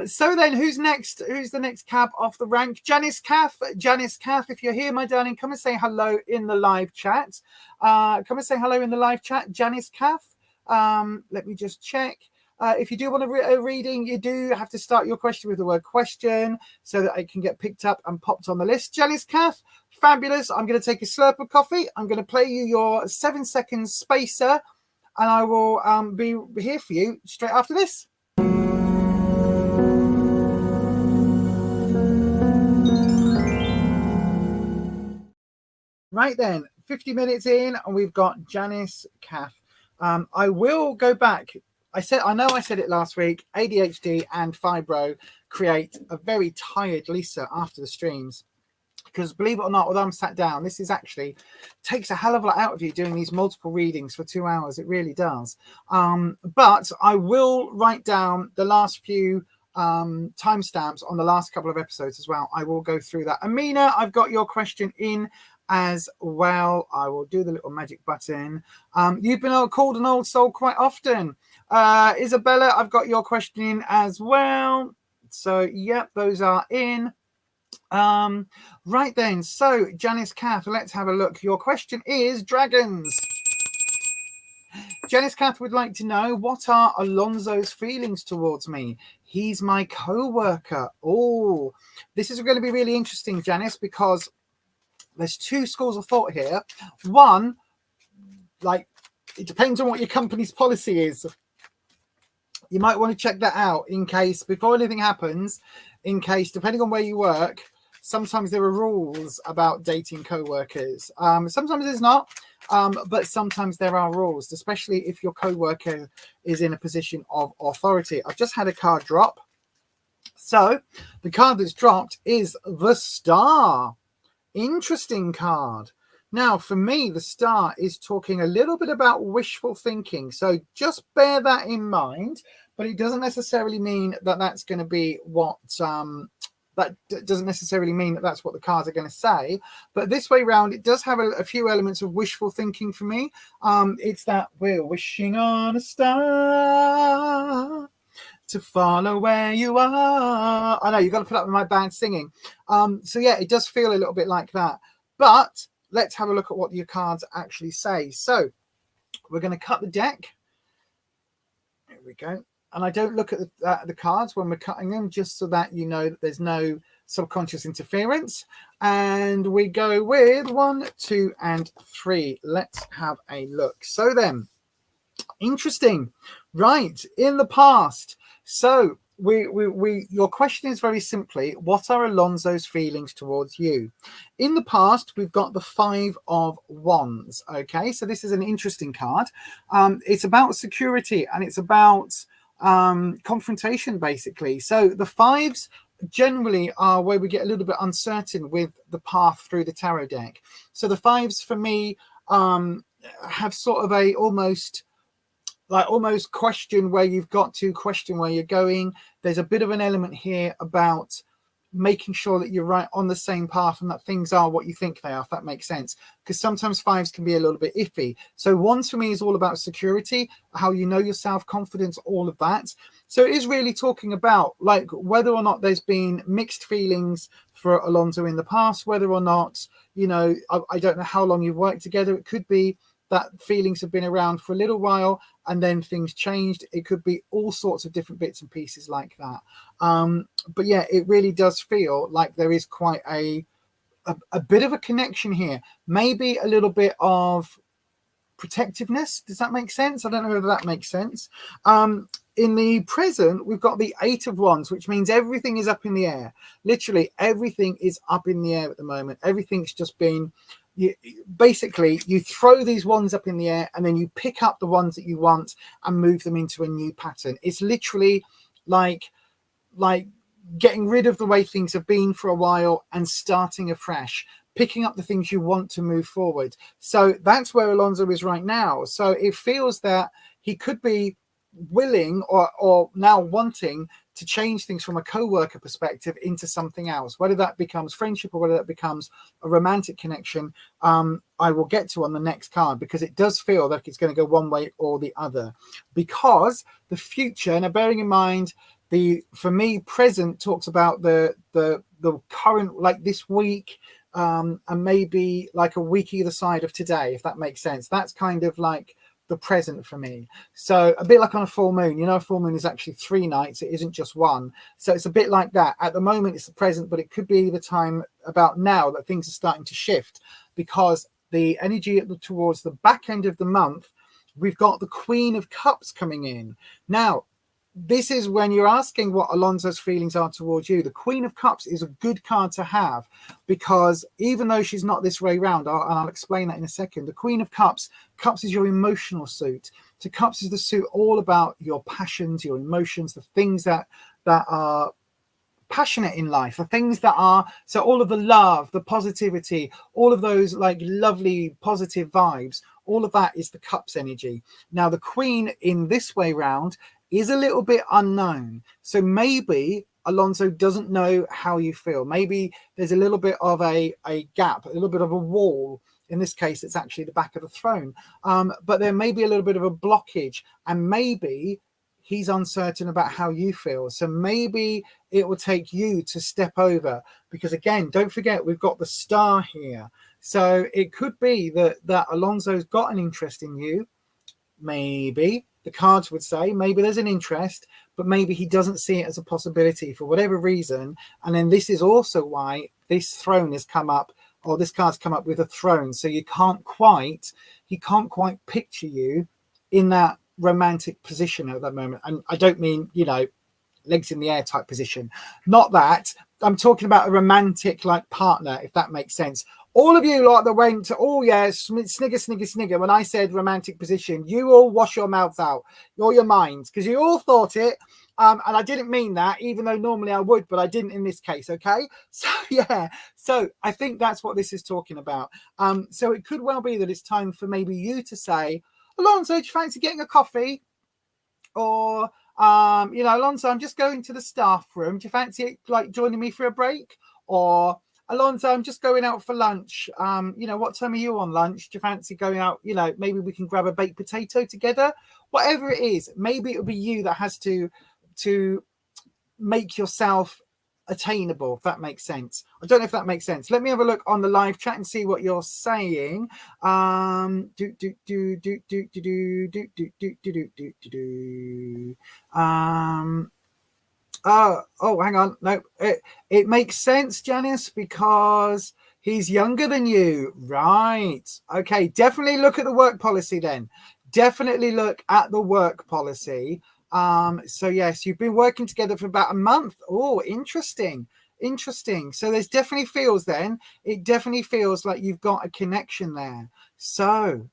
So then, who's next? Who's the next cab off the rank? JANIS KATH. JANIS KATH, if you're here, my darling, come and say hello in the live chat. Come and say hello in the live chat, JANIS KATH. Let me just check. If you do want a reading, you do have to start your question with the word question, so that it can get picked up and popped on the list. JANIS KATH, Fabulous. I'm going to take a slurp of coffee. I'm going to play you your 7-second spacer, and I will be here for you straight after this. Right then, 50 minutes in, and we've got Janice, Kath. I will go back. I know I said it last week. ADHD and fibro create a very tired Lisa after the streams. Because believe it or not, although I'm sat down, this is actually takes a hell of a lot out of you doing these multiple readings for 2 hours. It really does. But I will write down the last few timestamps on the last couple of episodes as well. I will go through that. Amina, I've got your question in as well. I will do the little magic button. You've been called an old soul quite often. Isabella, I've got your question in as well. So, yep, those are in. Right then, so Janice, Kath, let's have a look. Your question is dragons. Janice, Kath would like to know, what are Alonso's feelings towards me? He's my co-worker. Oh, this is going to be really interesting, Janice, because there's two schools of thought here. One, like, it depends on what your company's policy is. You might want to check that out in case, before anything happens, in case, depending on where you work, sometimes there are rules about dating co-workers. Sometimes there's not, but sometimes there are rules, especially if your co-worker is in a position of authority. I've just had a card drop. So the card that's dropped is the Star. Interesting card. Now, for me, the Star is talking a little bit about wishful thinking. So just bear that in mind, but it doesn't necessarily mean that that's going to be what... that doesn't necessarily mean that that's what the cards are going to say, but this way round it does have a few elements of wishful thinking for me. It's that we're wishing on a star to follow where you are. I know you've got to put up with my bad singing. So yeah, it does feel a little bit like that, but let's have a look at what your cards actually say. So we're going to cut the deck. Here we go. And I don't look at the cards when we're cutting them, just so that you know that there's no subconscious interference. And we go with 1, 2, and 3. Let's have a look. So then, interesting. Right, in the past. So your question is very simply, what are Alonso's feelings towards you? In the past, we've got the 5 of Wands. Okay, so this is an interesting card. It's about security, and it's about confrontation, basically. So the 5s generally are where we get a little bit uncertain with the path through the tarot deck. So the 5s for me have sort of a almost question where you've got to question where you're going. There's a bit of an element here about making sure that you're right on the same path and that things are what you think they are, if that makes sense, because sometimes 5s can be a little bit iffy. So 1s for me is all about security, how you know yourself, confidence, all of that. So it is really talking about like whether or not there's been mixed feelings for Alonso in the past, whether or not, you know, I don't know how long you've worked together. It could be that feelings have been around for a little while and then things changed. It could be all sorts of different bits and pieces like that. But yeah, it really does feel like there is quite a bit of a connection here. Maybe a little bit of protectiveness. Does that make sense? I don't know whether that makes sense. In the present, we've got the 8 of Wands, which means everything is up in the air. Literally everything is up in the air at the moment. Everything's just been... basically you throw these wands up in the air and then you pick up the ones that you want and move them into a new pattern. It's literally like getting rid of the way things have been for a while and starting afresh, picking up the things you want to move forward. So that's where Alonso is right now. So it feels that he could be willing or now wanting to change things from a co-worker perspective into something else, whether that becomes friendship or whether that becomes a romantic connection. I will get to on the next card, because it does feel like it's going to go one way or the other, because the future, now bearing in mind for me present talks about the current, like this week, and maybe like a week either side of today, if that makes sense. That's kind of like the present for me. So a bit like on a full moon, you know, a full moon is actually 3 nights. It isn't just one. So it's a bit like that. At the moment, it's the present, but it could be the time about now that things are starting to shift, because the energy towards the back end of the month, we've got the Queen of Cups coming in. Now, this is when you're asking what Alonso's feelings are towards you. The Queen of Cups is a good card to have, because even though she's not this way round, and I'll explain that in a second, the Queen of Cups is your emotional suit. So Cups is the suit all about your passions, your emotions, the things that are passionate in life, the things that are, so all of the love, the positivity, all of those like lovely positive vibes, all of that is the Cups energy. Now the Queen in this way round is a little bit unknown. So maybe Alonso doesn't know how you feel. Maybe there's a little bit of a gap, a little bit of a wall. In this case, it's actually the back of the throne. But there may be a little bit of a blockage, and maybe he's uncertain about how you feel. So maybe it will take you to step over, because again, don't forget, we've got the star here. So it could be that Alonso's got an interest in you. Maybe the cards would say maybe there's an interest, but maybe he doesn't see it as a possibility for whatever reason. And then this is also why this throne has come up, or this card's come up with a throne. So he can't quite picture you in that romantic position at that moment. And I don't mean, you know, legs in the air type position, not that. I'm talking about a romantic like partner, if that makes sense. All of you lot that went, oh yeah, snigger, snigger, snigger, when I said romantic position, you all wash your mouths out, or your minds, because you all thought it. And I didn't mean that, even though normally I would, but I didn't in this case, okay? So yeah, so I think that's what this is talking about. So it could well be that it's time for maybe you to say, Alonso, do you fancy getting a coffee? Or, you know, Alonso, I'm just going to the staff room. Do you fancy like joining me for a break? Or, Alonso, I'm just going out for lunch. You know, what time are you on lunch? Do you fancy going out? You know, maybe we can grab a baked potato together. Whatever it is, maybe it'll be you that has to make yourself attainable, if that makes sense. I don't know if that makes sense. Let me have a look on the live chat and see what you're saying. Oh, hang on. No, it makes sense, Janice, because he's younger than you. Right. Okay. Definitely look at the work policy then. Definitely look at the work policy. So yes, you've been working together for about a month. Oh, interesting. So there's definitely feels then. It definitely feels like you've got a connection there. So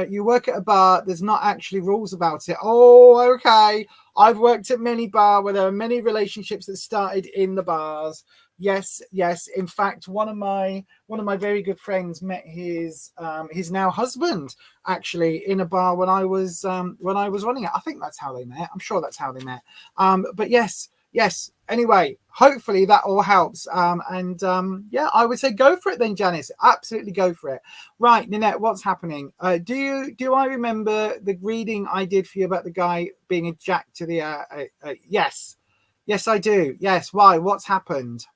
you work at a bar. There's not actually rules about it. Oh, okay. I've worked at many bars where there are many relationships that started in the bars. Yes. In fact, one of my very good friends met his now husband actually in a bar when I was running it. I think that's how they met. I'm sure that's how they met. But yes. Anyway, hopefully that all helps. Yeah, I would say go for it then, Janice. Absolutely go for it. Right, Ninette, what's happening? Do I remember the reading I did for you about the guy being a jack to the yes, I do. Yes. Why? What's happened?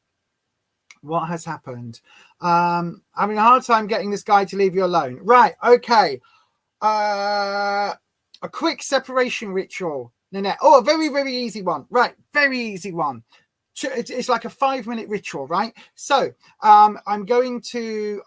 What has happened? Having a hard time getting this guy to leave you alone. Right. Okay. A quick separation ritual. Nanette. Oh, a very, very easy one. Right. Very easy one. It's like a 5-minute ritual, right? So I'm going to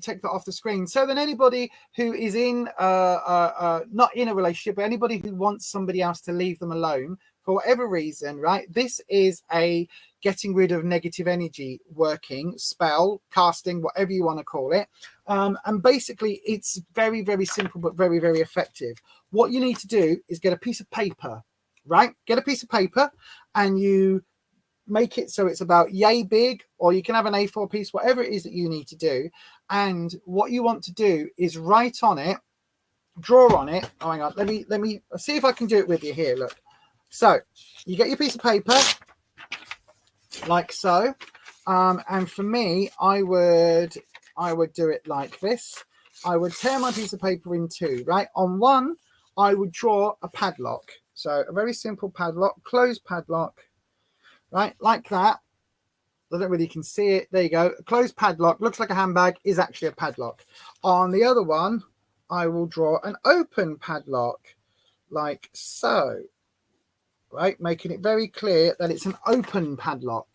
take that off the screen. So then anybody who is in not in a relationship, but anybody who wants somebody else to leave them alone for whatever reason, right? This is a getting rid of negative energy working spell, casting, whatever you want to call it. And basically it's very, very simple, but very, very effective. What you need to do is get a piece of paper, right? Get a piece of paper and you make it so it's about yay big, or you can have an A4 piece, whatever it is that you need to do. And what you want to do is write on it, draw on it. Oh, hang on. Let me see if I can do it with you here. Look. So you get your piece of paper like so. And for me, I would do it like this. I would tear my piece of paper in two, right? On one, I would draw a padlock. So a very simple padlock, closed padlock, right? Like that. I don't really can see it. There you go. A closed padlock, looks like a handbag, is actually a padlock. On the other one, I will draw an open padlock like so, right? Making it very clear that it's an open padlock.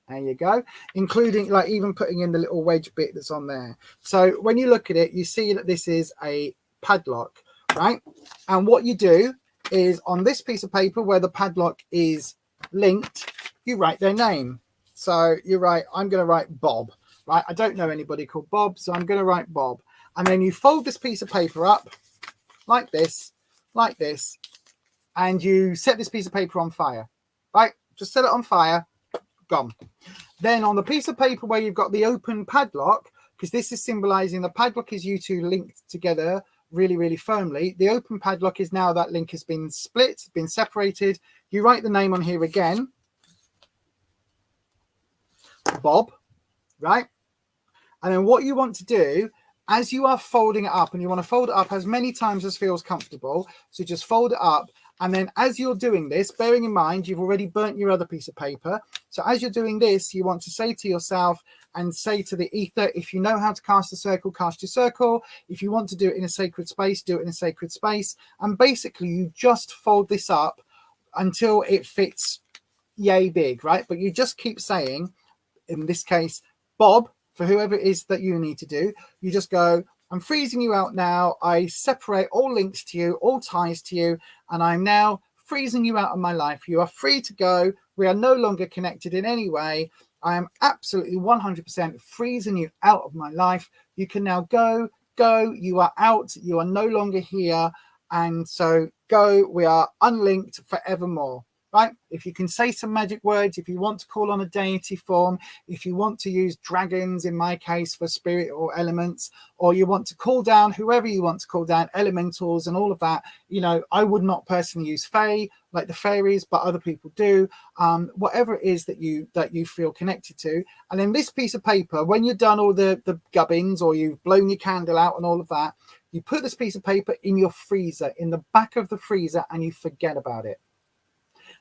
There you go, including like even putting in the little wedge bit that's on there. So when you look at it, you see that this is a padlock, right? And what you do is on this piece of paper where the padlock is linked, you write their name. So you write, I'm going to write Bob, right? I don't know anybody called Bob, so I'm going to write Bob. And then you fold this piece of paper up like this, and you set this piece of paper on fire, right? Just set it on fire, gone. Then on the piece of paper where you've got the open padlock, because this is symbolizing the padlock is you two linked together really, really firmly. The open padlock is now that link has been split, been separated. You write the name on here again, Bob, right? And then what you want to do as you are folding it up, and you want to fold it up as many times as feels comfortable. So just fold it up. And then as you're doing this, bearing in mind, you've already burnt your other piece of paper. So as you're doing this, you want to say to yourself and say to the ether, if you know how to cast a circle, cast your circle. If you want to do it in a sacred space, do it in a sacred space. And basically you just fold this up until it fits yay big, right? But you just keep saying, in this case, Bob, for whoever it is that you need to do, you just go, I'm freezing you out now. I separate all links to you, all ties to you, and I'm now freezing you out of my life. You are free to go. We are no longer connected in any way. I am absolutely 100% freezing you out of my life. You can now go. You are out. You are no longer here. And so go. We are unlinked forevermore. Right? If you can say some magic words, if you want to call on a deity form, if you want to use dragons, in my case, for spirit or elements, or you want to call down whoever you want to call down, elementals and all of that, you know, I would not personally use fae like the fairies, but other people do. Whatever it is that you feel connected to. And then this piece of paper, when you're done all the gubbins, or you've blown your candle out and all of that, you put this piece of paper in your freezer, in the back of the freezer, and you forget about it.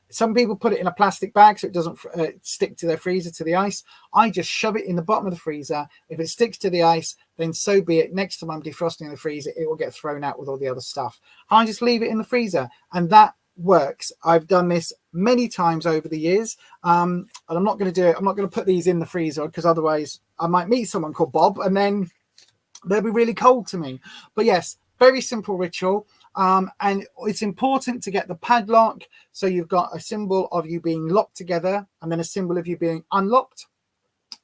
Some people put it in a plastic bag so it doesn't stick to their freezer, to the ice. I just shove it in the bottom of the freezer. If it sticks to the ice, then so be it. Next time I'm defrosting the freezer, it will get thrown out with all the other stuff. I just leave it in the freezer, and that works. I've done this many times over the years, and I'm not going to do it. I'm not going to put these in the freezer, because otherwise I might meet someone called Bob and then they'll be really cold to me. But yes, very simple ritual. And it's important to get the padlock. So you've got a symbol of you being locked together, and then a symbol of you being unlocked.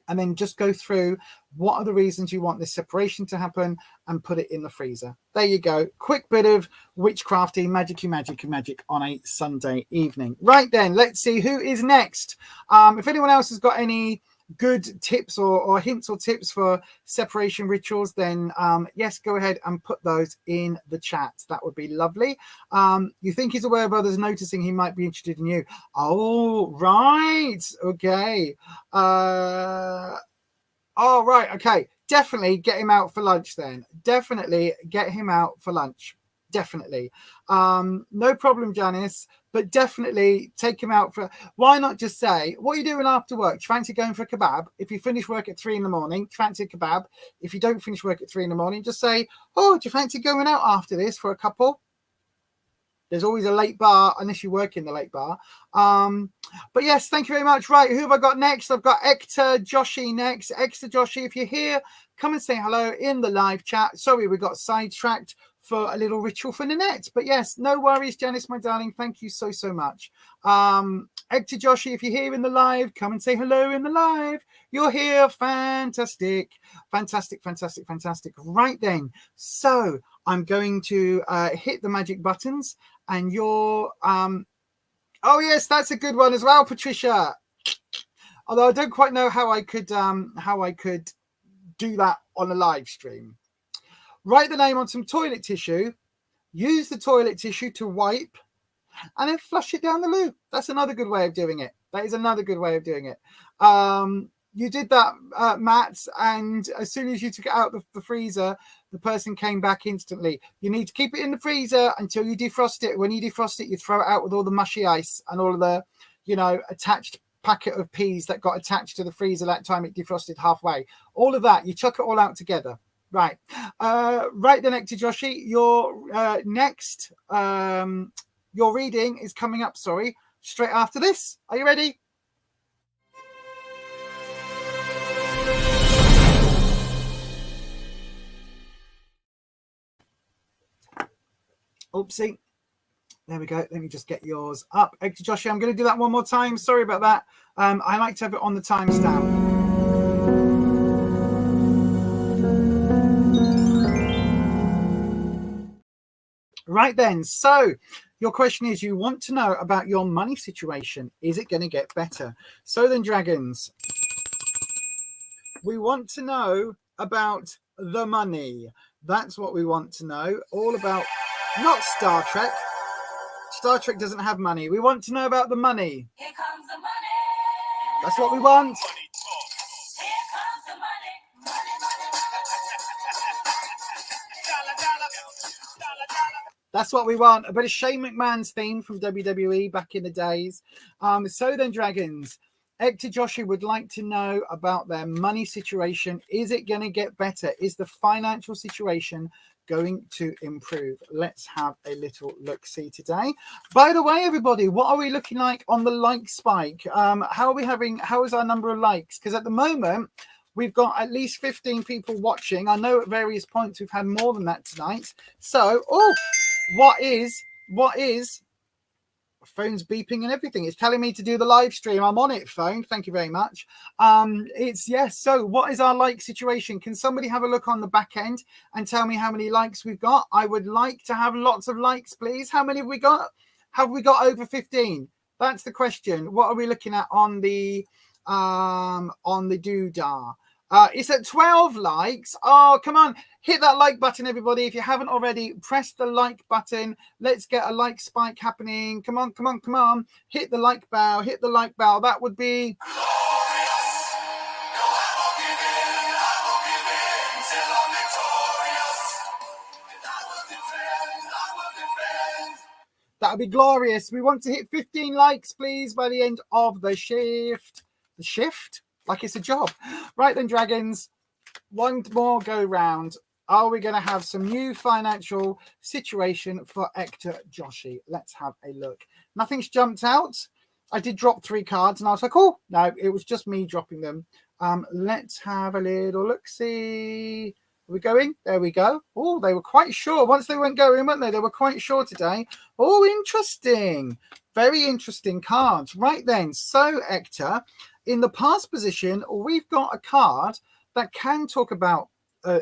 And then just go through what are the reasons you want this separation to happen, and put it in the freezer. There you go. Quick bit of witchcrafty magic on a Sunday evening. Right then, let's see who is next. If anyone else has got any good tips or hints or tips for separation rituals, then yes, go ahead and put those in the chat. That would be lovely. You think he's aware of others noticing he might be interested in you? Oh, right. Okay. Oh, right. Okay. Definitely get him out for lunch then. Definitely get him out for lunch. Definitely. No problem, Janice. But definitely take him out for, why not just say, what are you doing after work? Do you fancy going for a kebab? If you finish work at 3 in the morning, do you fancy a kebab? If you don't finish work at 3 in the morning, just say, oh, do you fancy going out after this for a couple? There's always a late bar, unless you work in the late bar. But yes, thank you very much. Right, who have I got next? I've got EKTA, JOSHI next. EKTA, JOSHI, if you're here, come and say hello in the live chat. Sorry, we got sidetracked for a little ritual for Nanette. But yes, no worries, Janice, my darling. Thank you so, so much. EKTA, JOSHI, if you're here in the live, come and say hello in the live. You're here. Fantastic. Fantastic, fantastic, fantastic. Right then. So I'm going to hit the magic buttons, and you're... oh, yes, that's a good one as well, Patricia. Although I don't quite know how I could do that on a live stream. Write the name on some toilet tissue, use the toilet tissue to wipe, and then flush it down the loo. That's another good way of doing it. That is another good way of doing it. You did that, Matt, and as soon as you took it out of the freezer, the person came back instantly. You need to keep it in the freezer until you defrost it. When you defrost it, you throw it out with all the mushy ice and all of the, you know, attached packet of peas that got attached to the freezer that time it defrosted halfway. All of that, you chuck it all out together. Right. Right then, EKTA Joshi, your next, your reading is coming up, sorry, straight after this. Are you ready? Oopsie. There we go. Let me just get yours up. EKTA Joshi, I'm going to do that one more time. Sorry about that. I like to have it on the timestamp. Right then, so your question is, you want to know about your money situation. Is it going to get better? So then, dragons, we want to know about the money. That's what we want to know. All about, not Star Trek. Star Trek doesn't have money. We want to know about the money. Here comes the money. That's what we want. Here comes the money. Money, money, That's what we want. A bit of Shane McMahon's theme from WWE back in the days. So then, dragons, EKTA Joshi would like to know about their money situation. Is it going to get better? Is the financial situation going to improve? Let's have a little look-see today. By the way, everybody, what are we looking like on the like spike? How is our number of likes? Because at the moment, we've got at least 15 people watching. I know at various points we've had more than that tonight. So, what is phone's beeping and everything. It's telling me to do the live stream. I'm on it, phone. Thank you very much. Yes. So what is our like situation? Can somebody have a look on the back end and tell me how many likes we've got? I would like to have lots of likes, please. How many have we got? Have we got over 15? That's the question. What are we looking at on the doodah? It's at 12 likes. Oh, come on. Hit that like button, everybody. If you haven't already, press the like button. Let's get a like spike happening. Come on, come on, come on. Hit the like bell. Hit the like bell. That would be... that would be glorious. We want to hit 15 likes, please, by the end of the shift. The shift? Like it's a job. Right then, dragons, one more go round. Are we going to have some new financial situation for EKTA Joshi? Let's have a look. Nothing's jumped out. I did drop 3 cards and I was like, oh, no, it was just me dropping them. Let's have a little look-see. Are we going? There we go. Oh, they were quite sure. Once they weren't going, weren't they? They were quite sure today. Oh, interesting. Very interesting cards. Right then. So, EKTA, in the past position, we've got a card that can talk about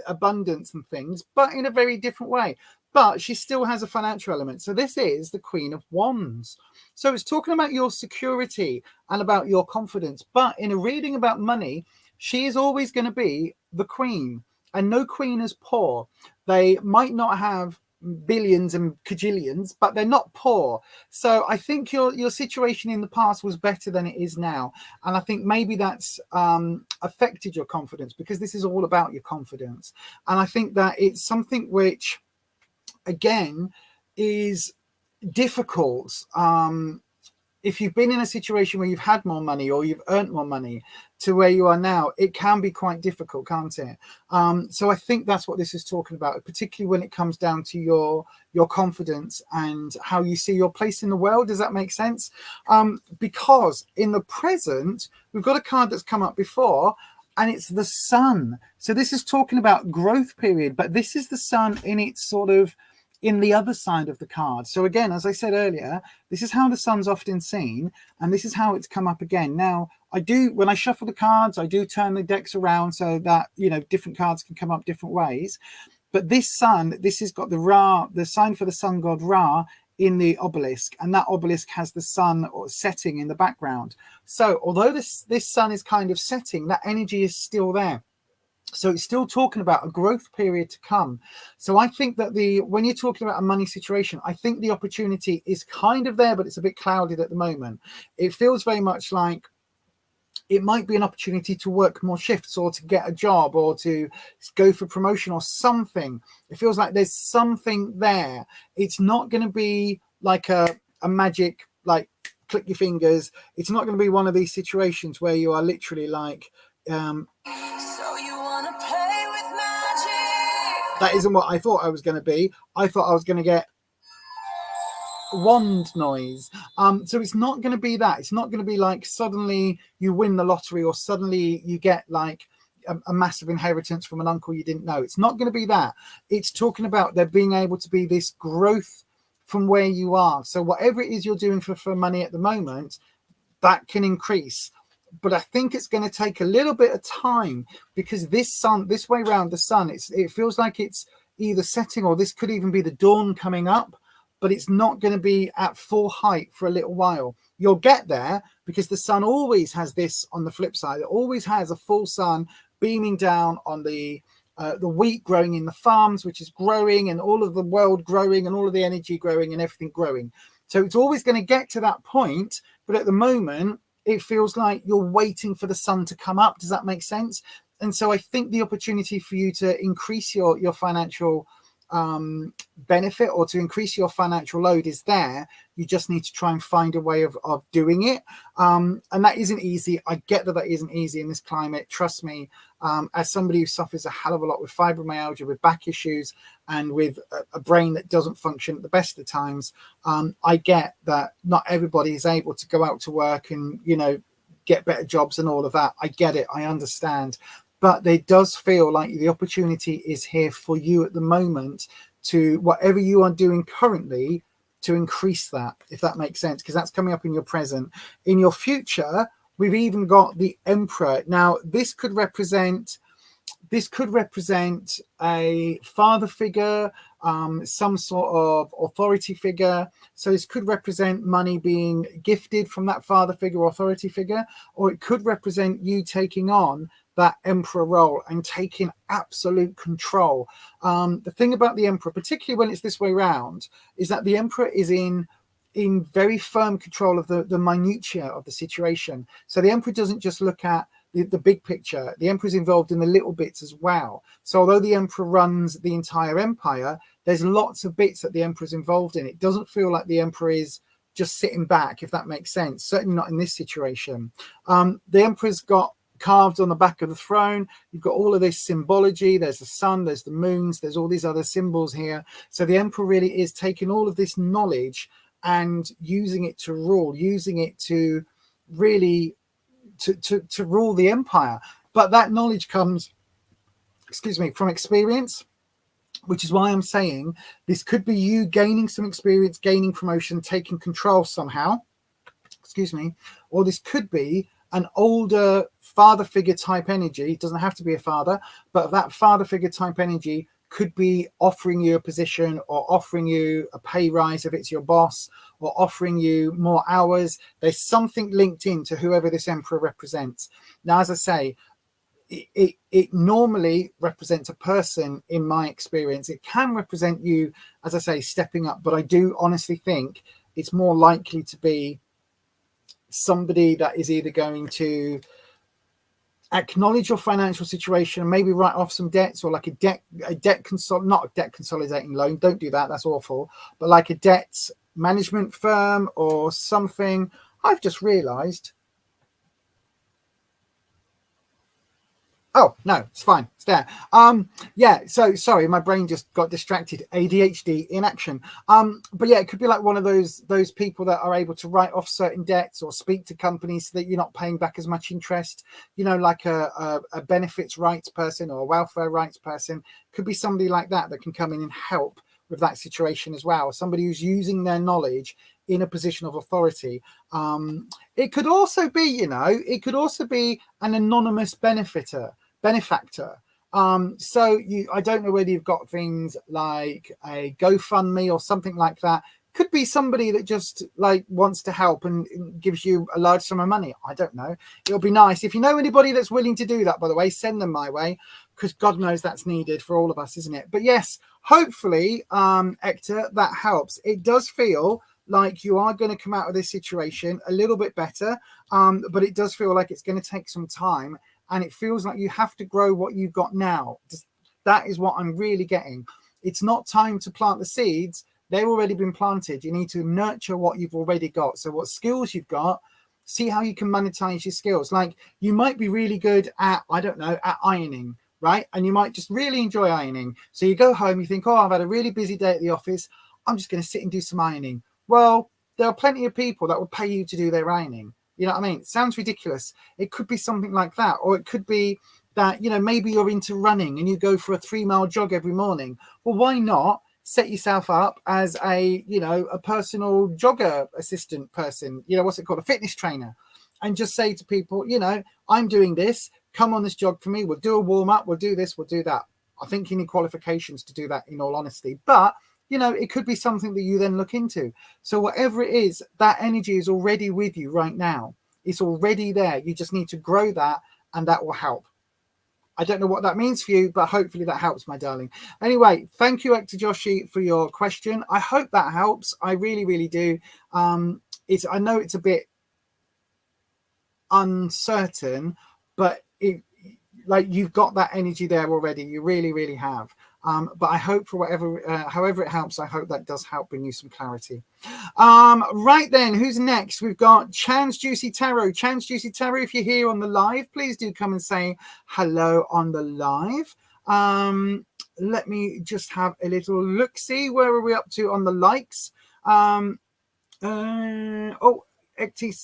abundance and things, but in a very different way. But she still has a financial element. So this is the Queen of Wands. So it's talking about your security and about your confidence. But in a reading about money, she is always going to be the queen. And no queen is poor. They might not have billions and cajillions, but they're not poor. So I think your situation in the past was better than it is now, and I think maybe that's affected your confidence, because this is all about your confidence. And I think that it's something which again is difficult. If you've been in a situation where you've had more money or you've earned more money to where you are now, it can be quite difficult, can't it? So I think that's what this is talking about, particularly when it comes down to your confidence and how you see your place in the world. Does that make sense? Because in the present, we've got a card that's come up before, and it's the sun. So this is talking about growth period, but this is the sun in its sort of in the other side of the card. So again, as I said earlier, this is how the sun's often seen, and this is how it's come up again. Now, when I shuffle the cards, I do turn the decks around so that, different cards can come up different ways. But this sun, this has got the Ra, the sign for the sun god Ra in the obelisk, and that obelisk has the sun or setting in the background. So although this sun is kind of setting, that energy is still there. So it's still talking about a growth period to come. So I think that when you're talking about a money situation, I think the opportunity is kind of there, but it's a bit clouded at the moment. It feels very much like it might be an opportunity to work more shifts or to get a job or to go for promotion or something. It feels like there's something there. It's not going to be like a magic, like click your fingers. It's not going to be one of these situations where you are literally like, So you wanna play with magic? That isn't what I thought I was going to be. I thought I was going to get wand noise. So it's not going to be that. It's not going to be like suddenly you win the lottery or suddenly you get like a massive inheritance from an uncle you didn't know. It's not going to be that. It's talking about there being able to be this growth from where you are. So whatever it is you're doing for money at the moment, that can increase. But I think it's going to take a little bit of time, because this way around the sun, it feels like it's either setting, or this could even be the dawn coming up, but it's not going to be at full height for a little while. You'll get there, because the sun always has this on the flip side. It always has a full sun beaming down on the wheat growing in the farms, which is growing, and all of the world growing, and all of the energy growing, and everything growing. So it's always going to get to that point. But at the moment, it feels like you're waiting for the sun to come up. Does that make sense? And so I think the opportunity for you to increase your financial benefit, or to increase your financial load, is there. You just need to try and find a way of doing it. And that isn't easy. I get that isn't easy in this climate. Trust me, as somebody who suffers a hell of a lot with fibromyalgia, with back issues, and with a brain that doesn't function at the best of times, I get that not everybody is able to go out to work and, you know, get better jobs and all of that. I get it. I understand. But it does feel like the opportunity is here for you at the moment to, whatever you are doing currently, to increase that, if that makes sense, because that's coming up in your present. In your future, we've even got the Emperor. Now, this could represent a father figure, some sort of authority figure. So this could represent money being gifted from that father figure or authority figure, or it could represent you taking on that Emperor role and taking absolute control. The thing about the Emperor, particularly when it's this way around, is that the Emperor is in very firm control of the minutiae of the situation. So the Emperor doesn't just look at the big picture. The Emperor is involved in the little bits as well. So although the Emperor runs the entire empire, there's lots of bits that the Emperor is involved in. It doesn't feel like the Emperor is just sitting back, if that makes sense. Certainly not in this situation. The Emperor's got carved on the back of the throne. You've got all of this symbology. There's the sun, there's the moons, there's all these other symbols here. So the Emperor really is taking all of this knowledge and using it to rule, using it to really to rule the empire. But that knowledge comes, excuse me, from experience, which is why I'm saying this could be you gaining some experience, gaining promotion, taking control somehow, excuse me, or this could be an older father figure type energy. It doesn't have to be a father, but that father figure type energy could be offering you a position, or offering you a pay rise if it's your boss, or offering you more hours. There's something linked into whoever this Emperor represents. Now, as I say, it normally represents a person in my experience. It can represent you, as I say, stepping up, but I do honestly think it's more likely to be somebody that is either going to acknowledge your financial situation, maybe write off some debts, or like not a debt consolidating loan. Don't do that. That's awful. But like a debt management firm or something. I've just realized. Oh, no, it's fine. It's there. Yeah, so sorry, my brain just got distracted. ADHD in action. But yeah, it could be like one of those people that are able to write off certain debts, or speak to companies so that you're not paying back as much interest. You know, like a benefits rights person or a welfare rights person. Could be somebody like that can come in and help with that situation as well. Somebody who's using their knowledge in a position of authority. It could also be, you know, it could also be an anonymous benefactor. So I don't know whether you've got things like a GoFundMe or something like that. Could be somebody that just like wants to help and gives you a large sum of money. I don't know. It'll be nice. If you know anybody that's willing to do that, by the way, send them my way, because God knows that's needed for all of us, isn't it? But yes, hopefully, EKTA, that helps. It does feel like you are going to come out of this situation a little bit better, but it does feel like it's going to take some time, and it feels like you have to grow what you've got now. That is what I'm really getting. It's not time to plant the seeds. They've already been planted. You need to nurture what you've already got. So what skills you've got, see how you can monetize your skills. Like you might be really good at, I don't know, at ironing, right? And you might just really enjoy ironing. So you go home, you think, oh, I've had a really busy day at the office. I'm just going to sit and do some ironing. Well, there are plenty of people that will pay you to do their ironing. You know what I mean? It sounds ridiculous. It could be something like that. Or it could be that, you know, maybe you're into running and you go for a 3-mile jog every morning. Well, why not set yourself up as a, you know, a personal jogger assistant person, you know, what's it called? A fitness trainer. And just say to people, you know, I'm doing this. Come on this jog for me. We'll do a warm up. We'll do this. We'll do that. I think you need qualifications to do that, in all honesty. But, you know, it could be something that you then look into. So whatever it is, that energy is already with you right now. It's already there. You just need to grow that, and that will help. I don't know what that means for you, but hopefully that helps, my darling. Anyway, thank you, EKTA Joshi, for your question. I hope that helps. I really, really do. I know it's a bit uncertain, but like you've got that energy there already. You really, really have. But I hope for whatever, however it helps, I hope that does help bring you some clarity. Right then, who's next? We've got Chan's Juicy Tarot. Chan's Juicy Tarot, if you're here on the live, please do come and say hello on the live. Let me just have a little look-see. Where are we up to on the likes? Oh, EKTA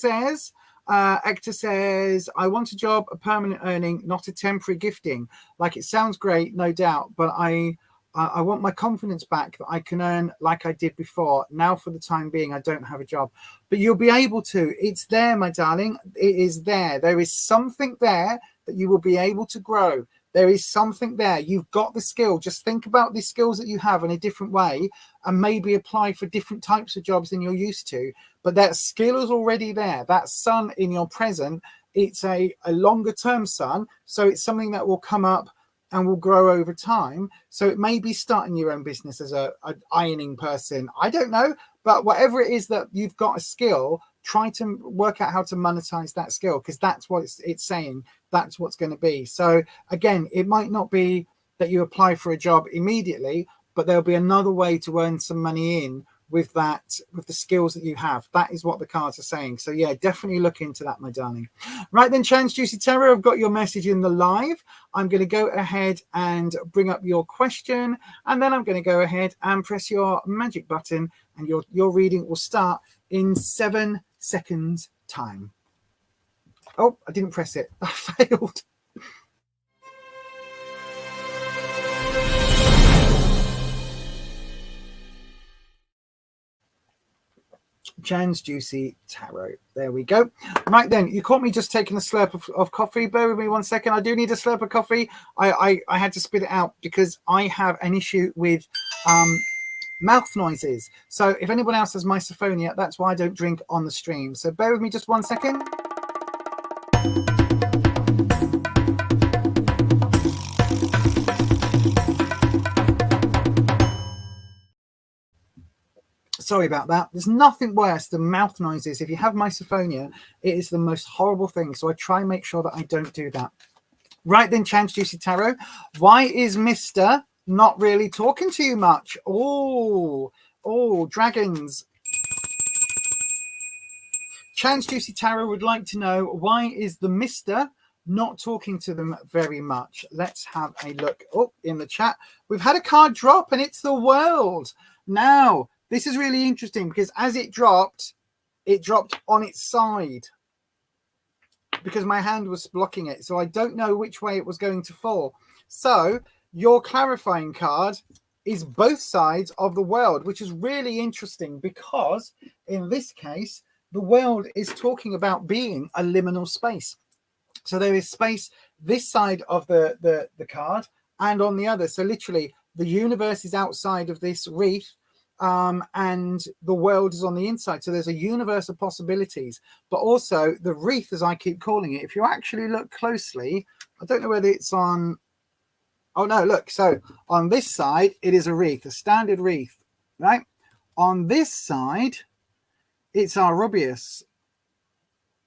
says, I want a job, a permanent earning, not a temporary gifting. Like, it sounds great, no doubt, but I want my confidence back that I can earn like I did before. Now, for the time being, I don't have a job. But you'll be able to. It's there, my darling. It is there. There is something there that you will be able to grow. There is something there. You've got the skill. Just think about the skills that you have in a different way and maybe apply for different types of jobs than you're used to. But that skill is already there. That sun in your present, it's a longer term sun. So it's something that will come up and will grow over time. So it may be starting your own business as an ironing person. I don't know. But whatever it is that you've got a skill, try to work out how to monetize that skill, because that's what it's saying. That's what's going to be. So again, it might not be that you apply for a job immediately, but there'll be another way to earn some money in with that, with the skills that you have. That is what the cards are saying. So yeah, definitely look into that, my darling. Right then, Chan's Juicy Tarot, I've got your message in the live. I'm going to go ahead and bring up your question, and then I'm going to go ahead and press your magic button, and your reading will start in 7 seconds time. Oh, I didn't press it. I failed. Chan's Juicy Tarot. There we go. Right then, you caught me just taking a slurp of coffee. Bear with me 1 second. I do need a slurp of coffee. I had to spit it out because I have an issue with mouth noises. So if anyone else has misophonia, that's why I don't drink on the stream. So bear with me just 1 second. Sorry about that. There's nothing worse than mouth noises. If you have misophonia, it is the most horrible thing. So I try and make sure that I don't do that. Right then, Chan's Juicy Tarot. Why is Mr. not really talking to you much? Oh, dragons. Chan's Juicy Tarot would like to know, why is the Mr. not talking to them very much? Let's have a look in the chat. We've had a card drop, and it's the World. Now, this is really interesting because as it dropped on its side because my hand was blocking it. So I don't know which way it was going to fall. So your clarifying card is both sides of the World, which is really interesting because in this case, the World is talking about being a liminal space. So there is space this side of the card and on the other. So literally the universe is outside of this wreath. And the World is on the inside. So there's a universe of possibilities, but also the wreath, as I keep calling it, if you actually look closely, I don't know whether it's on, oh no, look, so on this side, it is a wreath, a standard wreath, right? On this side, it's Arubius.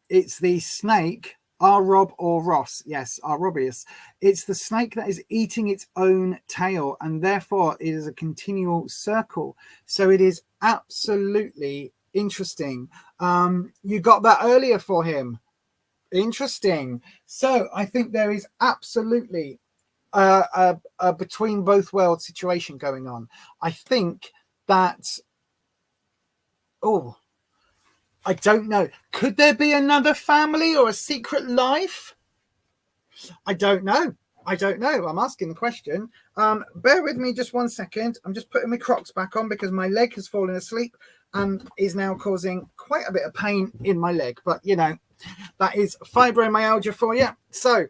It's the snake, Rob or Ross. Yes, Arubius. It's the snake that is eating its own tail, and therefore it is a continual circle. So it is absolutely interesting. You got that earlier for him. Interesting. So I think there is absolutely between both worlds situation going on. I think that, oh, I don't know. Could there be another family or a secret life? I don't know. I don't know. I'm asking the question. Bear with me just 1 second. I'm just putting my Crocs back on because my leg has fallen asleep and is now causing quite a bit of pain in my leg. But, you know, that is fibromyalgia for you. So,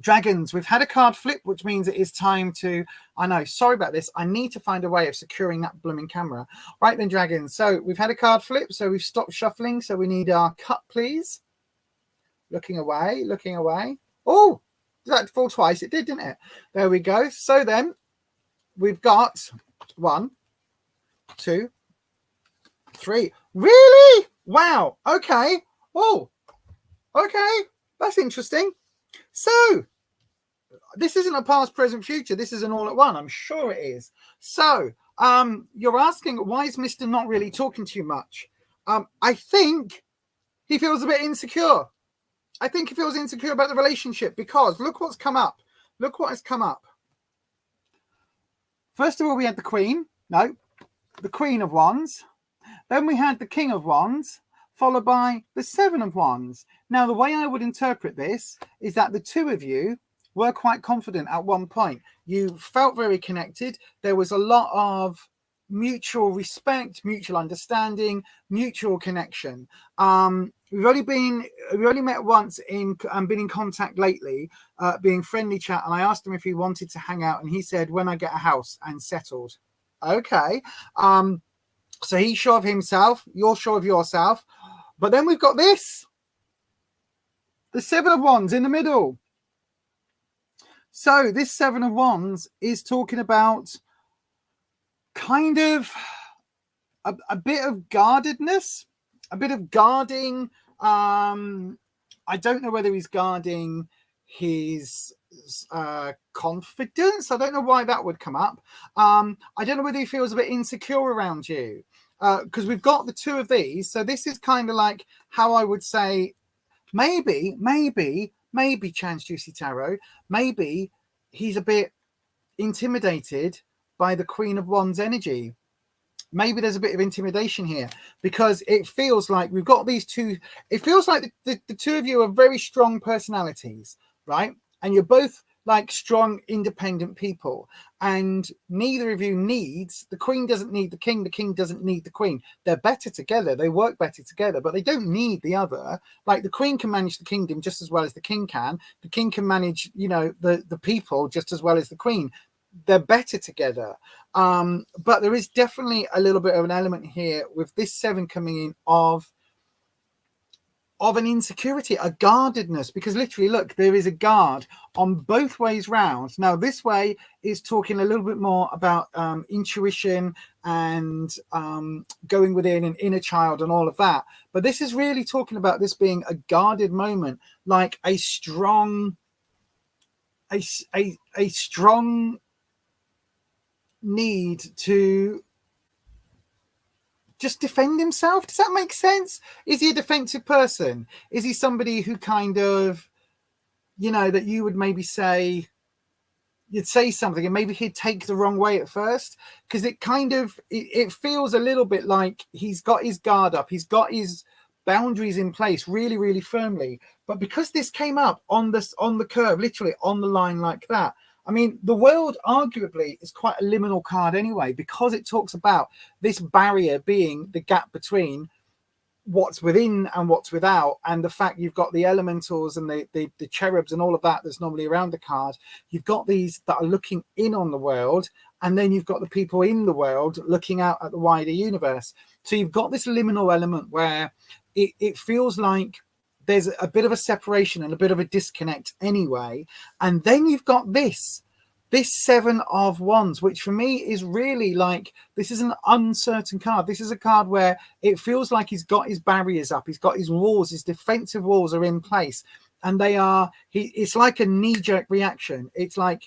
dragons, we've had a card flip, which means it is time to, I know, sorry about this. I need to find a way of securing that blooming camera. Right then, dragons. So, we've had a card flip. So, we've stopped shuffling. So, we need our cut, please. Looking away, looking away. Oh! Did that fall twice? It did, didn't it? There we go. So then we've got 1, 2, 3. Really? Wow. Okay. Oh, okay. That's interesting. So this isn't a past, present, future. This is an all at one. I'm sure it is. So you're asking, why is Mr. not really talking to you much? I think he feels a bit insecure. I think he feels insecure about the relationship because look what's come up. Look what has come up. First of all, we had the Queen. No, the Queen of Wands. Then we had the King of Wands, followed by the Seven of Wands. Now, the way I would interpret this is that the two of you were quite confident at one point. You felt very connected. There was a lot of mutual respect, mutual understanding, mutual connection. We've only met once and been in contact lately, being friendly chat. And I asked him if he wanted to hang out, and he said, when I get a house and settled. Okay. So he's sure of himself. You're sure of yourself. But then we've got this. The Seven of Wands in the middle. So this Seven of Wands is talking about kind of a bit of guardedness, a bit of guarding. I don't know whether he's guarding his confidence. I don't know why that would come up. I don't know whether he feels a bit insecure around you because we've got the two of these. So this is kind of like how I would say maybe Chance Juicy Tarot, maybe he's a bit intimidated by the Queen of Wands energy. Maybe there's a bit of intimidation here because it feels like we've got these two. It feels like the two of you are very strong personalities, right? And you're both like strong, independent people. And neither of you needs, the Queen doesn't need the King doesn't need the Queen. They're better together. They work better together, but they don't need the other. Like the Queen can manage the kingdom just as well as the King can. The King can manage, you know, the people just as well as the Queen. They're better together. But there is definitely a little bit of an element here with this Seven coming in of an insecurity, a guardedness, because literally, look, there is a guard on both ways round. Now, this way is talking a little bit more about intuition and going within an inner child and all of that. But this is really talking about this being a guarded moment, like a strong need to just defend himself. Does that make sense? Is he a defensive person? Is he somebody who kind of, you know, that you would maybe say, you'd say something and maybe he'd take the wrong way at first? Because it kind of, it feels a little bit like he's got his guard up. He's got his boundaries in place really, really firmly. But because this came up on the curve, literally on the line like that, I mean, the world arguably is quite a liminal card anyway, because it talks about this barrier being the gap between what's within and what's without, and the fact you've got the elementals and the cherubs and all of that that's normally around the card. You've got these that are looking in on the world, and then you've got the people in the world looking out at the wider universe. So you've got this liminal element where it feels like there's a bit of a separation and a bit of a disconnect anyway. And then you've got this Seven of Wands, which for me is really like, this is an uncertain card. This is a card where it feels like he's got his barriers up. He's got his walls, his defensive walls are in place. And they are, it's like a knee-jerk reaction. It's like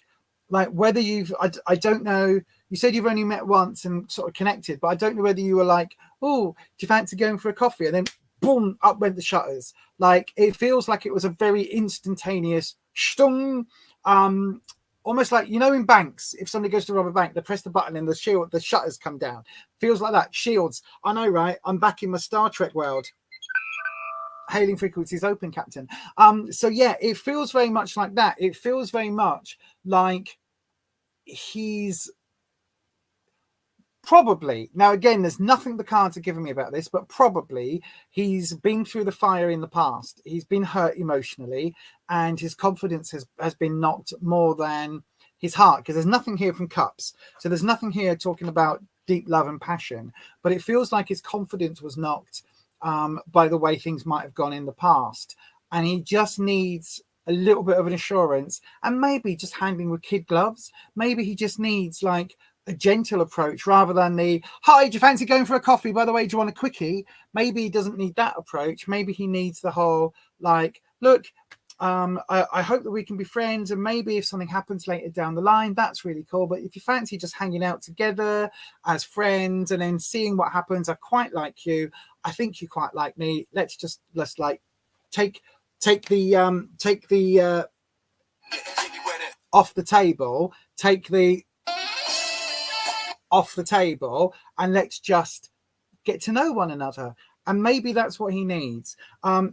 whether you've, I don't know, you said you've only met once and sort of connected, but I don't know whether you were like, oh, do you fancy going for a coffee? And then boom, up went the shutters. Like, it feels like it was a very instantaneous stung. almost like, you know, in banks, if somebody goes to rob a bank, they press the button and the shutters come down. Feels like that. Shields. I know, right? I'm back in my Star Trek world. Hailing frequencies open, Captain. So yeah, it feels very much like that. It feels very much like he's probably, now again, there's nothing the cards are giving me about this, but probably he's been through the fire in the past. He's been hurt emotionally, and his confidence has been knocked more than his heart, because there's nothing here from cups. So there's nothing here talking about deep love and passion, but it feels like his confidence was knocked by the way things might have gone in the past. And he just needs a little bit of an assurance, and maybe just handling with kid gloves. Maybe he just needs like a gentle approach rather than the, hi, do you fancy going for a coffee? By the way, do you want a quickie? Maybe he doesn't need that approach. Maybe he needs the whole, like, look, I hope that we can be friends, and maybe if something happens later down the line, that's really cool. But if you fancy just hanging out together as friends and then seeing what happens, I quite like you. I think you quite like me. Let's like take the off the table, off the table, and let's just get to know one another. And maybe that's what he needs.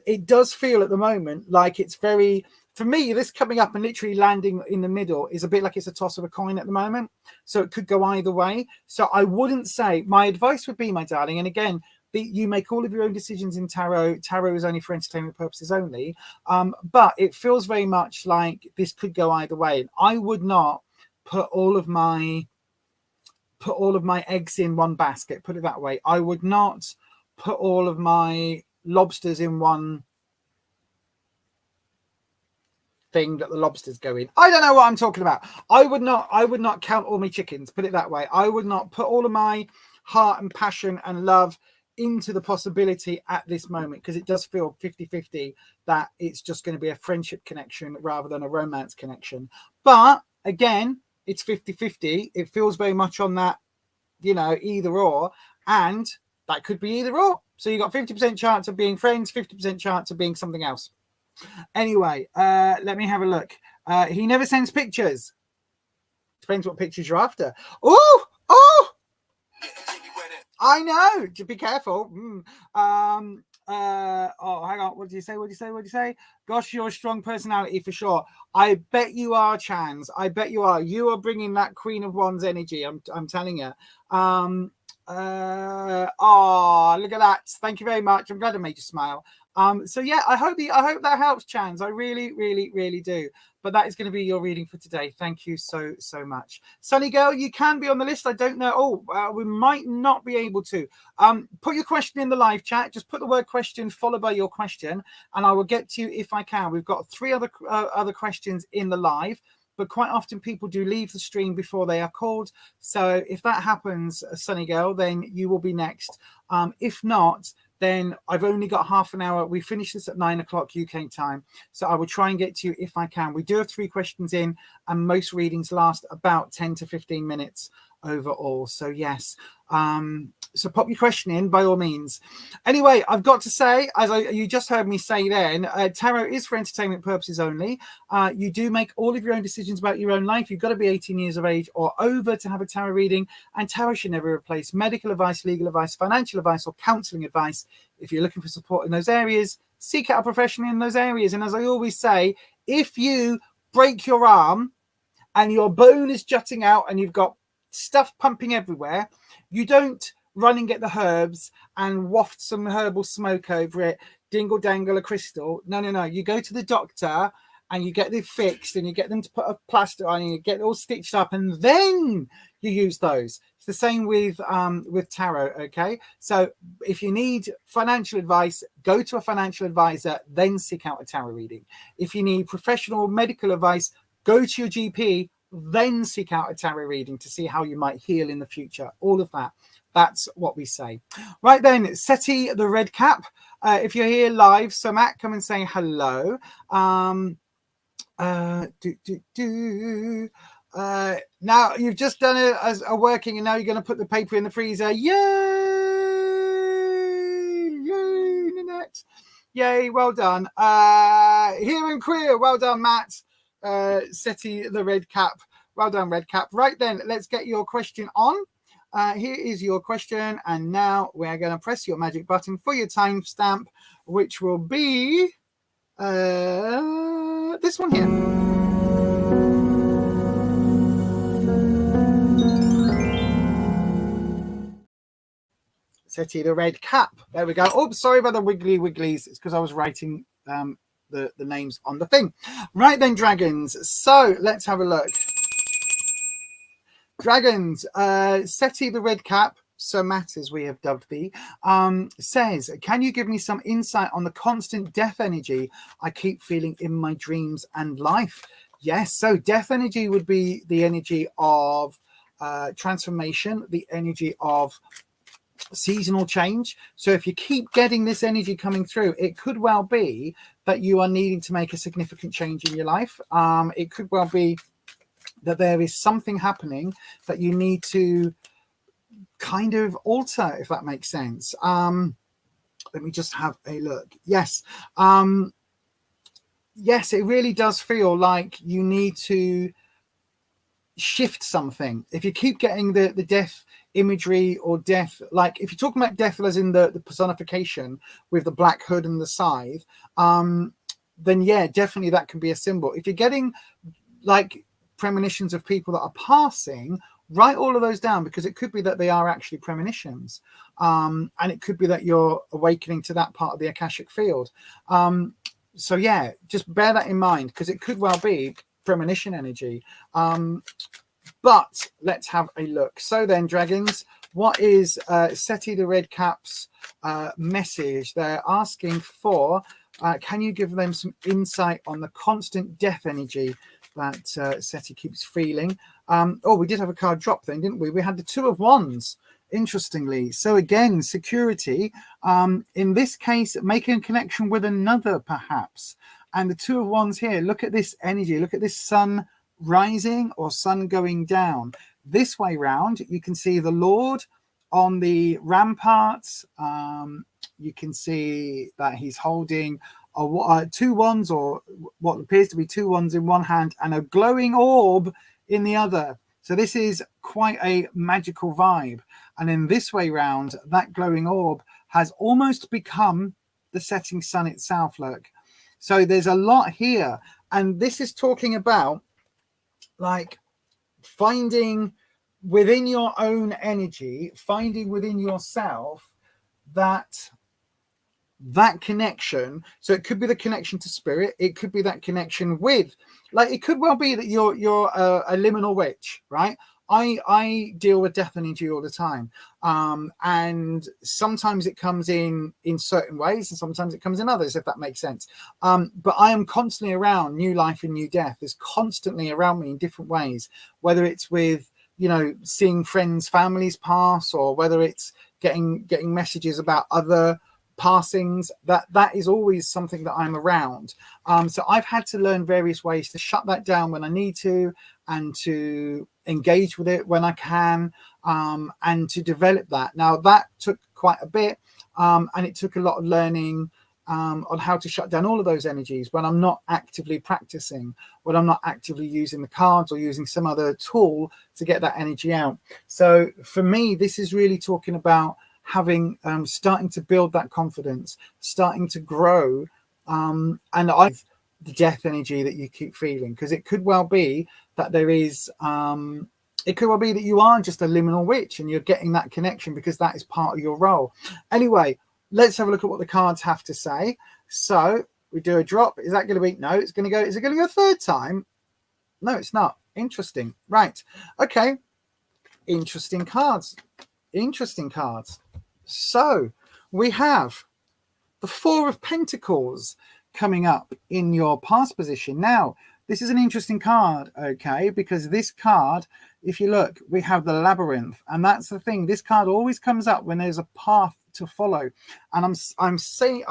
It does feel at the moment like it's very, for me, this coming up and literally landing in the middle is a bit like it's a toss of a coin at the moment. So it could go either way. So I wouldn't say, my advice would be, my darling, and again, you make all of your own decisions in tarot. Tarot is only for entertainment purposes only. But it feels very much like this could go either way. I would not put all of my eggs in one basket, put it that way. I would not put all of my lobsters in one thing that the lobsters go in. I don't know what I'm talking about. I would not count all my chickens, put it that way. I would not put all of my heart and passion and love into the possibility at this moment, because it does feel 50-50 that it's just going to be a friendship connection rather than a romance connection. But again, it's 50-50. It feels very much on that, you know, either or, and that could be either or. So you got 50% chance of being friends, 50% chance of being something else. Anyway, let me have a look. He never sends pictures. Depends what pictures you're after. Oh, I know. Just be careful. Oh, hang on. What did you say? Gosh, you're a strong personality for sure. I bet you are, Chans. I bet you are. You are bringing that Queen of Wands energy. I'm telling you. Oh, look at that. Thank you very much. I'm glad I made you smile. So yeah, I hope that helps, Chans. I really, really, really do. But that is going to be your reading for today. Thank you so much. Sunny Girl, you can be on the list. I don't know. Oh, we might not be able to. Put your question in the live chat. Just put the word question followed by your question, and I will get to you if I can. We've got 3 other questions in the live, but quite often people do leave the stream before they are called. So if that happens, Sunny Girl, then you will be next. If not, then I've only got half an hour. We finish this at 9 o'clock UK time. So I will try and get to you if I can. We do have 3 questions in, and most readings last about 10 to 15 minutes overall. So yes, so pop your question in by all means. Anyway, I've got to say, as you just heard me say then, tarot is for entertainment purposes only. You do make all of your own decisions about your own life. You've got to be 18 years of age or over to have a tarot reading, and tarot should never replace medical advice, legal advice, financial advice, or counselling advice. If you're looking for support in those areas, seek out a professional in those areas. And as I always say, if you break your arm and your bone is jutting out and you've got stuff pumping everywhere, you don't run and get the herbs and waft some herbal smoke over it, dingle dangle a crystal. No. You go to the doctor and you get it fixed, and you get them to put a plaster on, and you get it all stitched up, and then you use those. It's the same with tarot. Okay, so if you need financial advice, go to a financial advisor, then seek out a tarot reading. If you need professional medical advice, go to your GP, then seek out a tarot reading to see how you might heal in the future. All of that. That's what we say. Right then, SETI, the red cap. If you're here live, so Matt, come and say hello. Now you've just done it as a working, and now you're going to put the paper in the freezer. Yay, Nanette. Yay, well done. Here and queer, well done, Matt. SETI the red cap. Well done, red cap. Right then, let's get your question on. Here is your question, and now we're going to press your magic button for your timestamp, which will be this one here. SETI the red cap. There we go. Oh, sorry about the wigglies. It's because I was writing the names on the thing. Right then, dragons. So let's have a look. Dragons, SETI the red cap, Sir Matt as we have dubbed thee, says, can you give me some insight on the constant death energy I keep feeling in my dreams and life? Yes, so death energy would be the energy of transformation, the energy of seasonal change. So if you keep getting this energy coming through, it could well be that you are needing to make a significant change in your life. It could well be that there is something happening that you need to kind of alter, if that makes sense. Let me just have a look. Yes. Yes, it really does feel like you need to shift something. If you keep getting the death imagery or death, like if you're talking about death as in the personification with the black hood and the scythe, then yeah, definitely that can be a symbol. If you're getting like premonitions of people that are passing, write all of those down, because it could be that they are actually premonitions, and it could be that you're awakening to that part of the Akashic field. So yeah, just bear that in mind, because it could well be premonition energy. But let's have a look. So then, dragons, what is SETI the red cap's message? They're asking for can you give them some insight on the constant death energy that SETI keeps feeling? Oh, we did have a card drop then, didn't we? We had the Two of Wands, interestingly. So again, security. In this case, making a connection with another, perhaps. And the Two of Wands here, look at this energy. Look at this sun rising or sun going down. This way round, you can see the Lord on the ramparts. You can see that he's holding two wands, or what appears to be two wands in one hand, and a glowing orb in the other. So this is quite a magical vibe. And in this way round, that glowing orb has almost become the setting sun itself. Look, so there's a lot here, and this is talking about like finding within your own energy, finding within yourself that connection. So it could be the connection to spirit, it could be that connection with, like, it could well be that you're a liminal witch, right? I deal with death energy all the time, and sometimes it comes in certain ways, and sometimes it comes in others, if that makes sense. But I am constantly around new life and new death. Is constantly around me in different ways, whether it's with, you know, seeing friends, families pass, or whether it's getting messages about other passings. That is always something that I'm around. So I've had to learn various ways to shut that down when I need to, and to engage with it when I can, and to develop that. Now that took quite a bit, and it took a lot of learning on how to shut down all of those energies when I'm not actively practicing, when I'm not actively using the cards or using some other tool to get that energy out. So for me, this is really talking about having starting to build that confidence, starting to grow, and the death energy that you keep feeling, because it could well be that there is it could well be that you are just a liminal witch and you're getting that connection because that is part of your role. Anyway, let's have a look at what the cards have to say. So we do a drop. Is that going to be, no, it's going to go, is it going to go a third time? No, it's not. Interesting. Right. Okay. Interesting cards. Interesting cards. So we have the Four of Pentacles coming up in your past position. Now, this is an interesting card, okay, because this card, if you look, we have the Labyrinth, and that's the thing. This card always comes up when there's a path to follow, and I'm sensing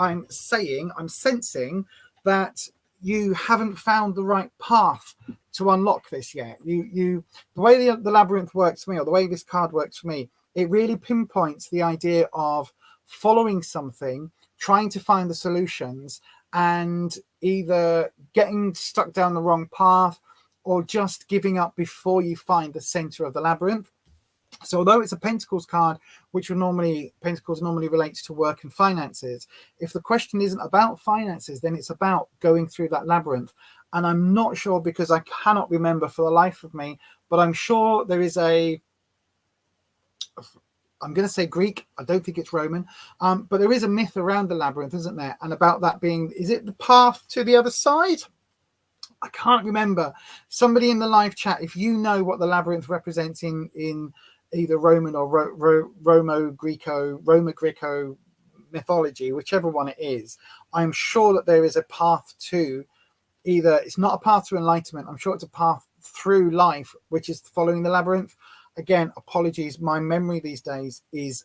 that you haven't found the right path to unlock this yet. The way the Labyrinth works for me, or the way this card works for me, it really pinpoints the idea of following something, trying to find the solutions, and either getting stuck down the wrong path or just giving up before you find the center of the labyrinth. So although it's a Pentacles card, which Pentacles normally relates to work and finances, if the question isn't about finances, then it's about going through that labyrinth. And I'm not sure, because I cannot remember for the life of me, but I'm sure there is I'm going to say Greek. I don't think it's Roman, but there is a myth around the labyrinth, isn't there? And about that being, is it the path to the other side? I can't remember. Somebody in the live chat, if you know what the labyrinth represents in either Roman or Roma-Greco mythology, whichever one it is, I'm sure that there is a path to either, it's not a path to enlightenment, I'm sure it's a path through life, which is following the labyrinth. Again, apologies, my memory these days is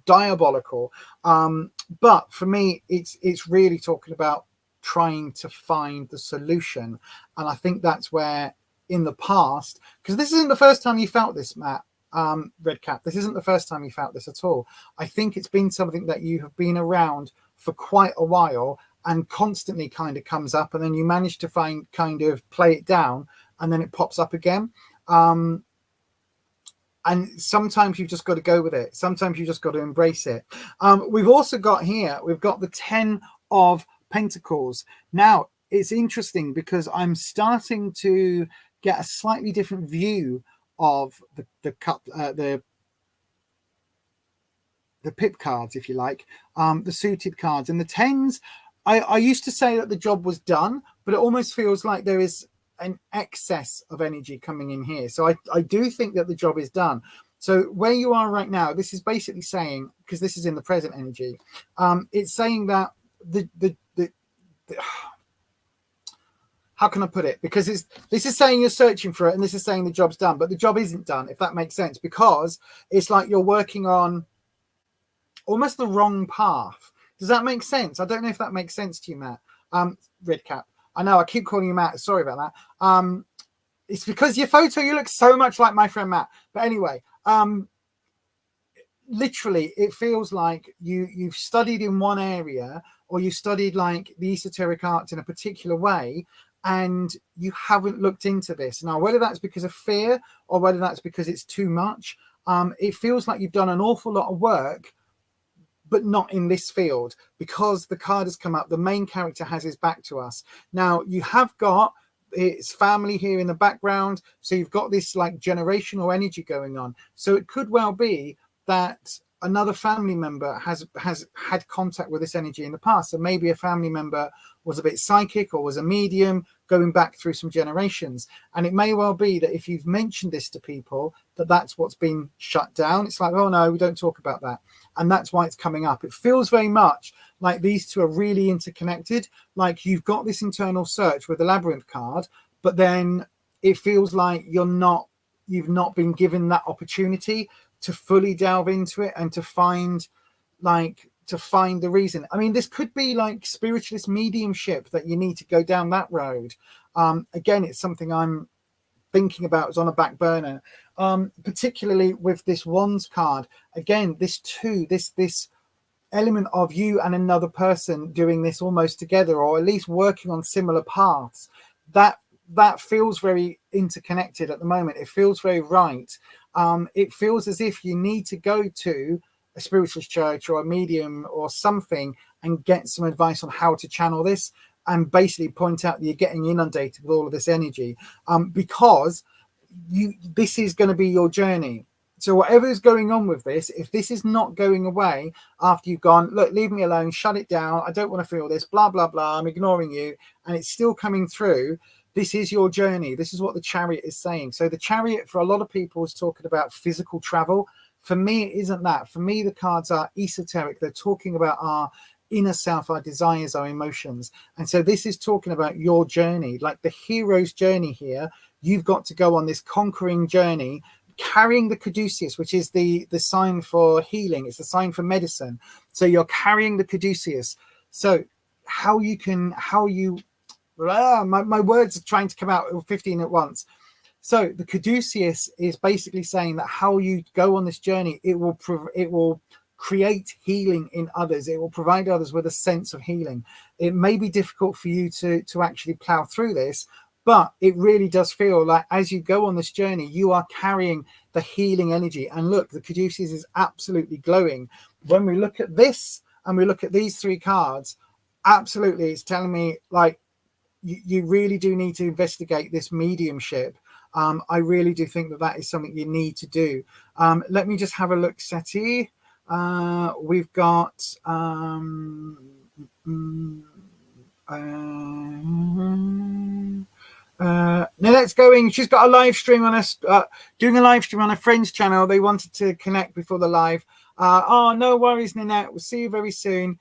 diabolical. But for me, it's really talking about trying to find the solution. And I think that's where in the past, because this isn't the first time you felt this, Matt, REDCAP, this isn't the first time you felt this at all. I think it's been something that you have been around for quite a while and constantly kind of comes up, and then you manage to kind of play it down, and then it pops up again. And sometimes you've just got to go with it. Sometimes you just got to embrace it. We've also got here, we've got the 10 of Pentacles. Now, it's interesting because I'm starting to get a slightly different view of the pip cards, if you like, the suited cards. And the 10s, I used to say that the job was done, but it almost feels like there is an excess of energy coming in here. So I do think that the job is done. So where you are right now, this is basically saying, because this is in the present energy, it's saying that the how can I put it? Because this is saying you're searching for it, and this is saying the job's done, but the job isn't done, if that makes sense, because it's like you're working on almost the wrong path. Does that make sense? I don't know if that makes sense to you, Matt. REDCAP. I know I keep calling you Matt. Sorry about that. It's because your photo, you look so much like my friend Matt. But anyway, literally, it feels like you've studied in one area, or you studied like the esoteric arts in a particular way, and you haven't looked into this. Now, whether that's because of fear or whether that's because it's too much, it feels like you've done an awful lot of work, but not in this field, because the card has come up. The main character has his back to us. Now, you have got its family here in the background. So you've got this like generational energy going on. So it could well be that another family member has had contact with this energy in the past. So maybe a family member was a bit psychic or was a medium going back through some generations. And it may well be that if you've mentioned this to people, that's what's been shut down. It's like, oh no, we don't talk about that. And that's why it's coming up. It feels very much like these two are really interconnected. Like you've got this internal search with the Labyrinth card, but then it feels like you've not been given that opportunity to fully delve into it and to find the reason. I mean, this could be like spiritualist mediumship that you need to go down that road. Again, it's something I'm thinking about, is on a back burner, particularly with this Wands card. Again, this element of you and another person doing this almost together, or at least working on similar paths, that feels very interconnected at the moment. It feels very right. It feels as if you need to go to a spiritualist church or a medium or something and get some advice on how to channel this, and basically point out that you're getting inundated with all of this energy, because this is going to be your journey. So whatever is going on with this, if this is not going away after you've gone, look, leave me alone, shut it down, I don't want to feel this, blah, blah, blah, I'm ignoring you, and it's still coming through, this is your journey. This is what the Chariot is saying. So the Chariot, for a lot of people, is talking about physical travel. For me, it isn't that. For me, the cards are esoteric. They're talking about our inner self, our desires, our emotions. And so this is talking about your journey, like the hero's journey here. You've got to go on this conquering journey, carrying the caduceus, which is the sign for healing. It's the sign for medicine. So you're carrying the caduceus. So my words are trying to come out 15 at once. So the caduceus is basically saying that how you go on this journey, it will create healing in others. It will provide others with a sense of healing. It may be difficult for you to actually plow through this, but it really does feel like as you go on this journey, you are carrying the healing energy. And look, the Caduceus is absolutely glowing. When we look at this and we look at these 3 cards, absolutely, it's telling me like you really do need to investigate this mediumship. I really do think that that is something you need to do. Let me just have a look, SETI. We've got Nanette's going. She's got a live stream on us, doing a live stream on a friend's channel. They wanted to connect before the live. Oh, no worries, Nanette. We'll see you very soon.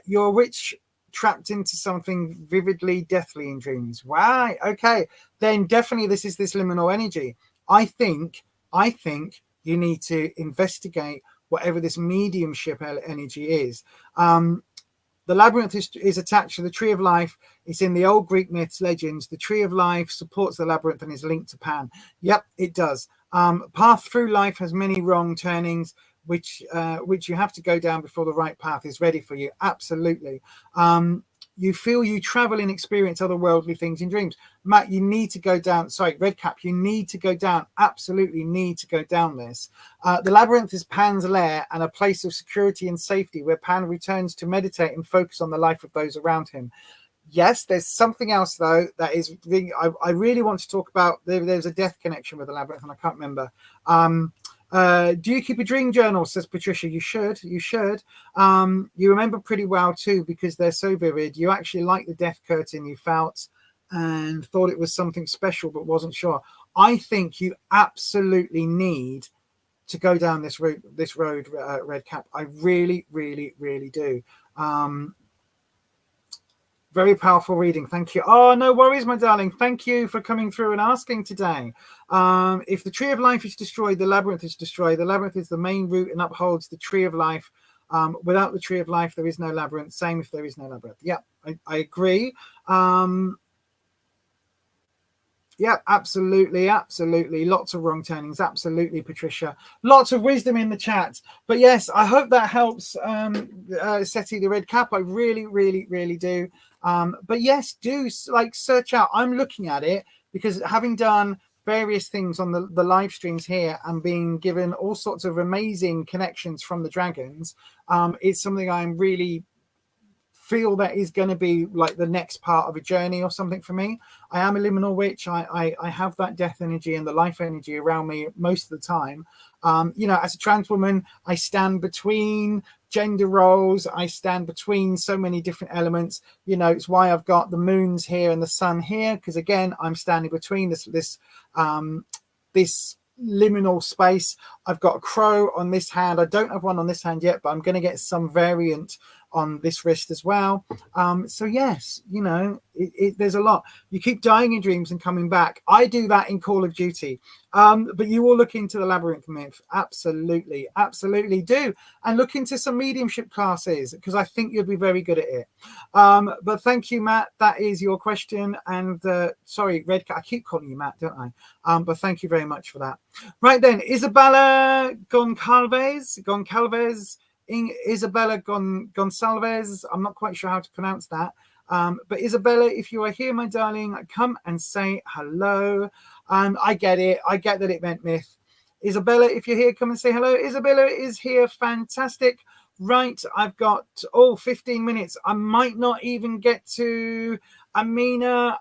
You're a witch trapped into something vividly deathly in dreams. Right. Okay. Then definitely this is this liminal energy. I think you need to investigate whatever this mediumship energy is. The labyrinth is attached to the tree of life. It's in the old Greek myths, legends. The tree of life supports the labyrinth and is linked to Pan. Yep, it does. Path through life has many wrong turnings, which you have to go down before the right path is ready for you. Absolutely. You feel you travel and experience otherworldly things in dreams. Matt, you need to go down. Sorry, Redcap, you need to go down. Absolutely need to go down this. The labyrinth is Pan's lair and a place of security and safety where Pan returns to meditate and focus on the life of those around him. Yes, there's something else, though, that is really, I really want to talk about. There's a death connection with the labyrinth, and I can't remember. Do you keep a dream journal, says Patricia? You should. You remember pretty well too, because they're so vivid. You actually like the death curtain you felt and thought it was something special but wasn't sure. I think you absolutely need to go down this road, Redcap. I really do. Very powerful reading. Thank you. Oh, no worries, my darling. Thank you for coming through and asking today. If the tree of life is destroyed, the labyrinth is destroyed. The labyrinth is the main root and upholds the tree of life. Without the tree of life, there is no labyrinth. Same if there is no labyrinth. Yeah, I agree. Yeah, absolutely. Lots of wrong turnings. Absolutely, Patricia. Lots of wisdom in the chat. But yes, I hope that helps, SETI the Red Cap. I really do. But yes, do like search out. I'm looking at it because having done various things on the live streams here and being given all sorts of amazing connections from the dragons, it's something I'm really feel that is going to be like the next part of a journey or something for me. I am a liminal witch. I have that death energy and the life energy around me most of the time. You know, as a trans woman, I stand between gender roles. I stand between so many different elements. You know, it's why I've got the moons here and the sun here, because again, I'm standing between this liminal space. I've got a crow on this hand. I don't have one on this hand yet, but I'm going to get some variant on this wrist as well. So yes, you know, there's a lot. You keep dying in dreams and coming back. I do that in Call of Duty. But you will look into the labyrinth myth. Absolutely do. And look into some mediumship classes, because I think you'll be very good at it. But thank you, Matt. That is your question. And sorry, Redcat, I keep calling you Matt, don't I? But thank you very much for that. Right then, Isabella Goncalves, Isabella Gonçalves. I'm not quite sure how to pronounce that. But Isabella, if you are here, my darling, come and say hello. I get it. I get that it meant myth. Isabella, if you're here, come and say hello. Isabella is here. Fantastic. Right. I've got 15 minutes. I might not even get to Amina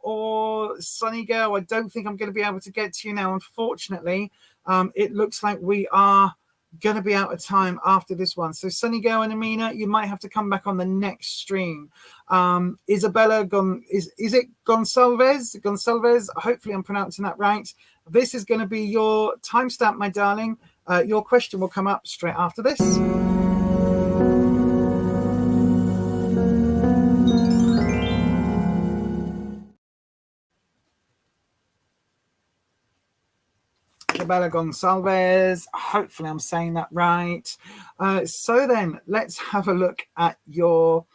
or Sunny Girl. I don't think I'm going to be able to get to you now, unfortunately. It looks like we are going to be out of time after this one. So Sunny Girl and Amina, you might have to come back on the next stream. Isabella, is it Gonçalves? Hopefully I'm pronouncing that right. This is going to be your timestamp, my darling. Your question will come up straight after this. Isabella Gonçalves. Hopefully I'm saying that right. So then let's have a look at your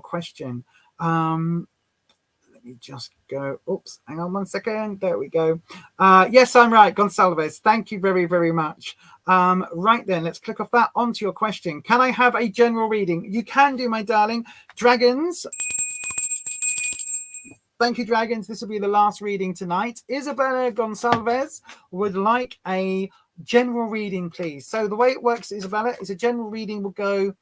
question. Let me me just go. Oops, hang on 1 second. There we go. Yes, I'm right. Gonçalves, thank you very, very much. Right then, let's click off that onto your question. Can I have a general reading? You can do, my darling. Dragons. Thank you, Dragons. This will be the last reading tonight. Isabella Gonçalves would like a general reading, please. So the way it works, Isabella, is a general reading will go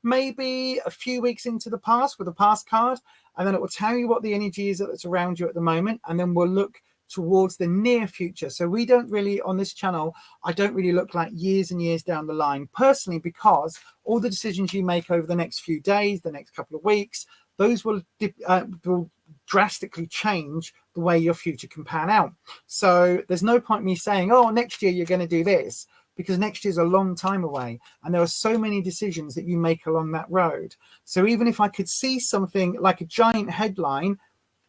maybe a few weeks into the past with a past card, and then it will tell you what the energy is that's around you at the moment, and then we'll look towards the near future. So we don't really, on this channel, I don't really look like years and years down the line personally, because all the decisions you make over the next few days, the next couple of weeks, those will drastically change the way your future can pan out. So there's no point me saying, oh, next year you're going to do this, because next year's a long time away, and there are so many decisions that you make along that road. So even if I could see something like a giant headline,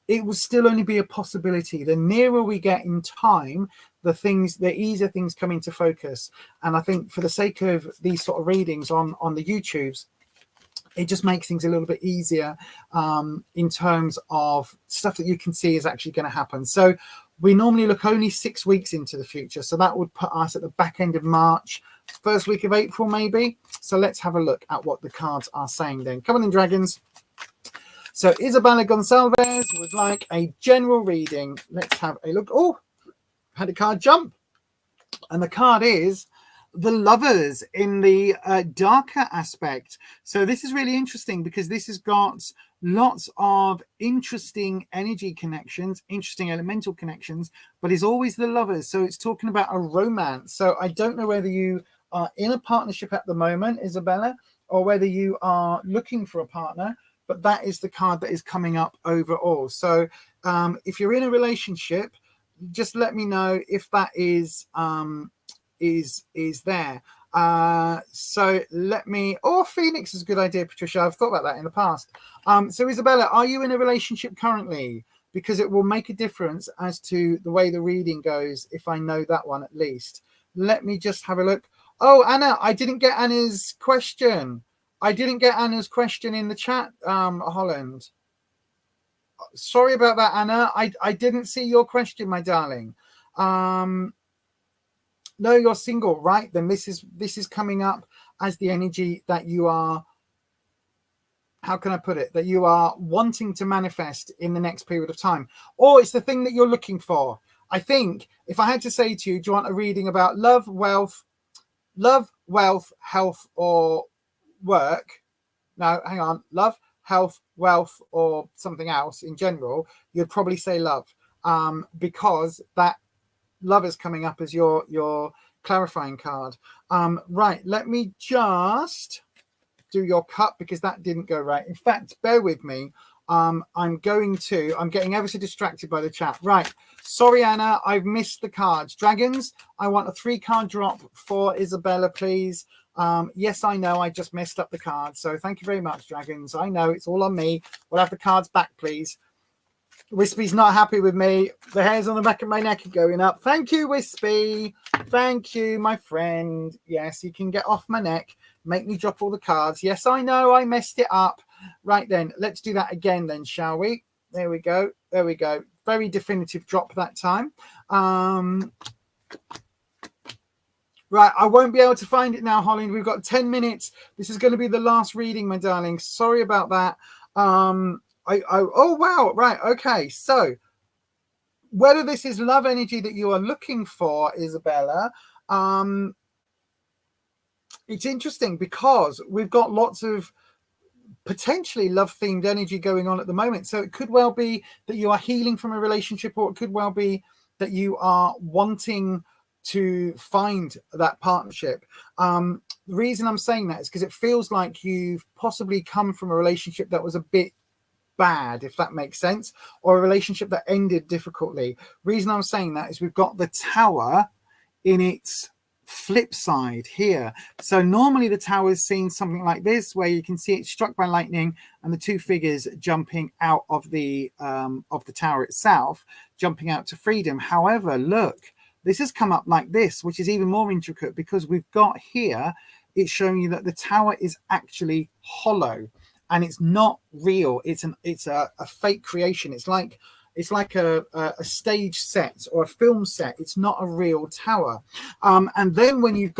it will still only be a possibility. The nearer we get in time, the easier things come into focus. And I think for the sake of these sort of readings on the YouTubes, it just makes things a little bit easier in terms of stuff that you can see is actually going to happen. So we normally look only 6 weeks into the future. So that would put us at the back end of March, first week of April, maybe. So let's have a look at what the cards are saying then. Come on in, Dragons. So Isabella Gonçalves would like a general reading. Let's have a look. Oh, had a card jump. And the card is the Lovers in the darker aspect. So this is really interesting because this has got lots of interesting energy connections, interesting elemental connections, but it's always the Lovers. So it's talking about a romance. So I don't know whether you are in a partnership at the moment, Isabella, or whether you are looking for a partner, but that is the card that is coming up overall. So if you're in a relationship, just let me know if that is there. So let me, Phoenix is a good idea, Patricia. I've thought about that in the past. So Isabella, are you in a relationship currently? Because it will make a difference as to the way the reading goes if I know that one at least. Let me just have a look. Oh, Anna, I didn't get Anna's question. I didn't get Anna's question in the chat, Holland. Sorry about that, Anna. I didn't see your question, my darling. No, you're single, right? Then this is coming up as the energy that you are, how can I put it, that you are wanting to manifest in the next period of time. Or it's the thing that you're looking for. I think if I had to say to you, do you want a reading about love, wealth, health, or work? No, hang on. Love, health, wealth, or something else in general, you'd probably say love, because that love is coming up as your clarifying card. Right, let me just do your cup because that didn't go right. In fact, bear with me. I'm getting ever so distracted by the chat. Right, sorry, Anna, I've missed the cards. Dragons, I want a 3-card drop for Isabella, please. Yes, I know I just messed up the cards, so thank you very much, Dragons. I know it's all on me. We'll have the cards back, please. Wispy's not happy with me. The hairs on the back of my neck are going up. Thank you, Wispy. Thank you, my friend. Yes, you can get off my neck. Make me drop all the cards. Yes, I know I messed it up. Right then, let's do that again then, shall we? There we go. There we go. Very definitive drop that time. Right, I won't be able to find it now, Holland. We've got 10 minutes. This is going to be the last reading, my darling. Sorry about that. Oh, wow. Right. Okay. So whether this is love energy that you are looking for, Isabella, it's interesting because we've got lots of potentially love-themed energy going on at the moment. So it could well be that you are healing from a relationship, or it could well be that you are wanting to find that partnership. The reason I'm saying that is because it feels like you've possibly come from a relationship that was a bit bad, if that makes sense, or a relationship that ended difficultly. Reason I'm saying that is we've got the Tower in its flip side here. So normally the Tower is seen something like this, where you can see it struck by lightning and the 2 figures jumping out of the tower itself, jumping out to freedom. However, look, this has come up like this, which is even more intricate because we've got here, it's showing you that the Tower is actually hollow. and it's not real. It's a fake creation. It's like a stage set or a film set. It's not a real tower. And then when you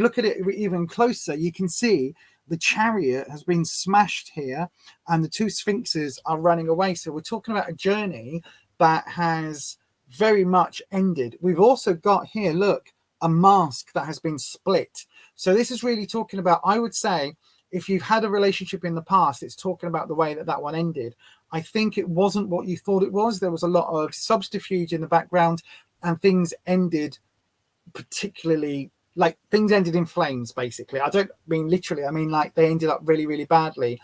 look at it even closer, you can see the chariot has been smashed here, and the two sphinxes are running away. So we're talking about a journey that has very much ended. We've also got here, look, a mask that has been split. So this is really talking about, I would say, if you've had a relationship in the past, it's talking about the way that one ended. I think it wasn't what you thought it was. There was a lot of subterfuge in the background, and things ended particularly, like things ended in flames, basically. I don't mean literally, I mean like they ended up really, really badly.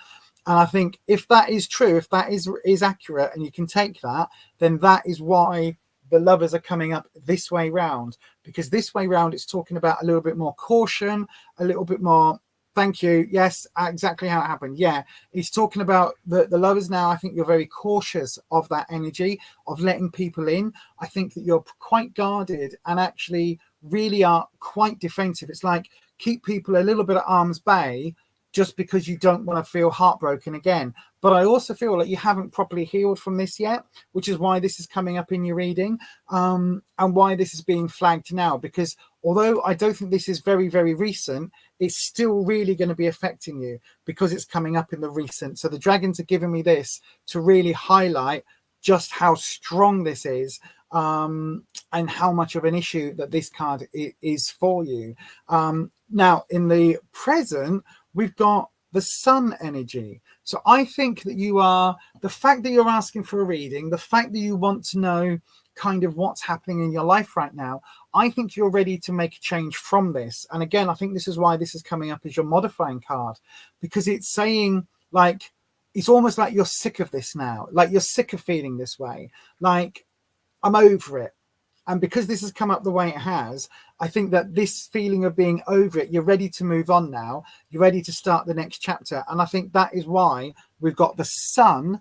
And I think if that is true, if that is accurate, and you can take that, then that is why the lovers are coming up this way round, because this way round it's talking about a little bit more caution, a little bit more. Thank you. Yes, exactly how it happened. Yeah, he's talking about the lovers now. I think you're very cautious of that energy of letting people in. I think that you're quite guarded and actually really are quite defensive. It's like keep people a little bit at arm's bay just because you don't want to feel heartbroken again. But I also feel like you haven't properly healed from this yet, which is why this is coming up in your reading, and why this is being flagged now. Because although I don't think this is very, very recent, it's still really going to be affecting you because it's coming up in the recent. So the dragons are giving me this to really highlight just how strong this is, and how much of an issue that this card is for you. Now, in the present, we've got the sun energy. So I think that the fact that you're asking for a reading, the fact that you want to know kind of what's happening in your life right now, I think you're ready to make a change from this. And again, I think this is why this is coming up as your modifying card, because it's saying, like, it's almost like you're sick of this now. Like you're sick of feeling this way. Like, I'm over it. And because this has come up the way it has, I think that this feeling of being over it, you're ready to move on now. You're ready to start the next chapter. And I think that is why we've got the sun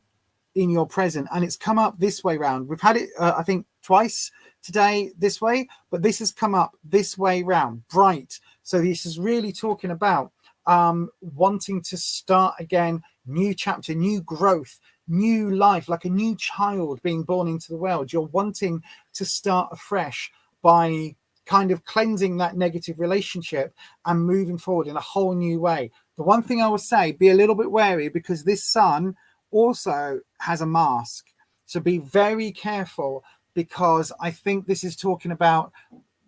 in your present. And it's come up this way round. We've had it, I think, twice today this way, but this has come up this way round, bright. So this is really talking about wanting to start again, new chapter, new growth, new life, like a new child being born into the world. You're wanting to start afresh by kind of cleansing that negative relationship and moving forward in a whole new way. The one thing I would say, be a little bit wary, because this sun also has a mask. So be very careful, because I think this is talking about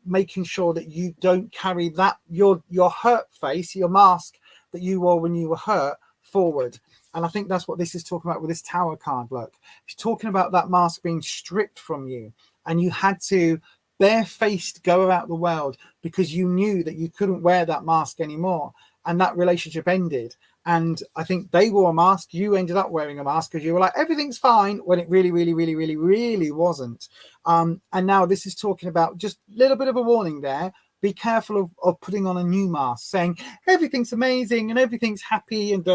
making sure that you don't carry that your hurt face, your mask that you wore when you were hurt, forward. And I think that's what this is talking about with this Tower card. Look, it's talking about that mask being stripped from you, and you had to barefaced go about the world because you knew that you couldn't wear that mask anymore, and that relationship ended. And I think they wore a mask, you ended up wearing a mask because you were like, everything's fine, when it really, really, really, really, really wasn't. And now this is talking about just a little bit of a warning there. Be careful of putting on a new mask, saying everything's amazing and everything's happy, and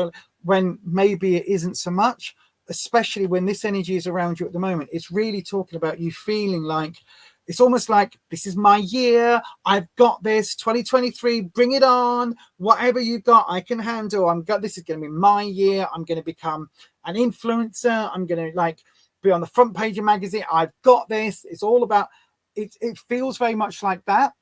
when maybe it isn't so much, especially when this energy is around you at the moment. It's really talking about you feeling like, it's almost like, this is my year, I've got this, 2023, bring it on, whatever you've got, I can handle. This is going to be my year. I'm going to become an influencer. I'm going to like be on the front page of magazine. I've got this. It's all about, it feels very much like that.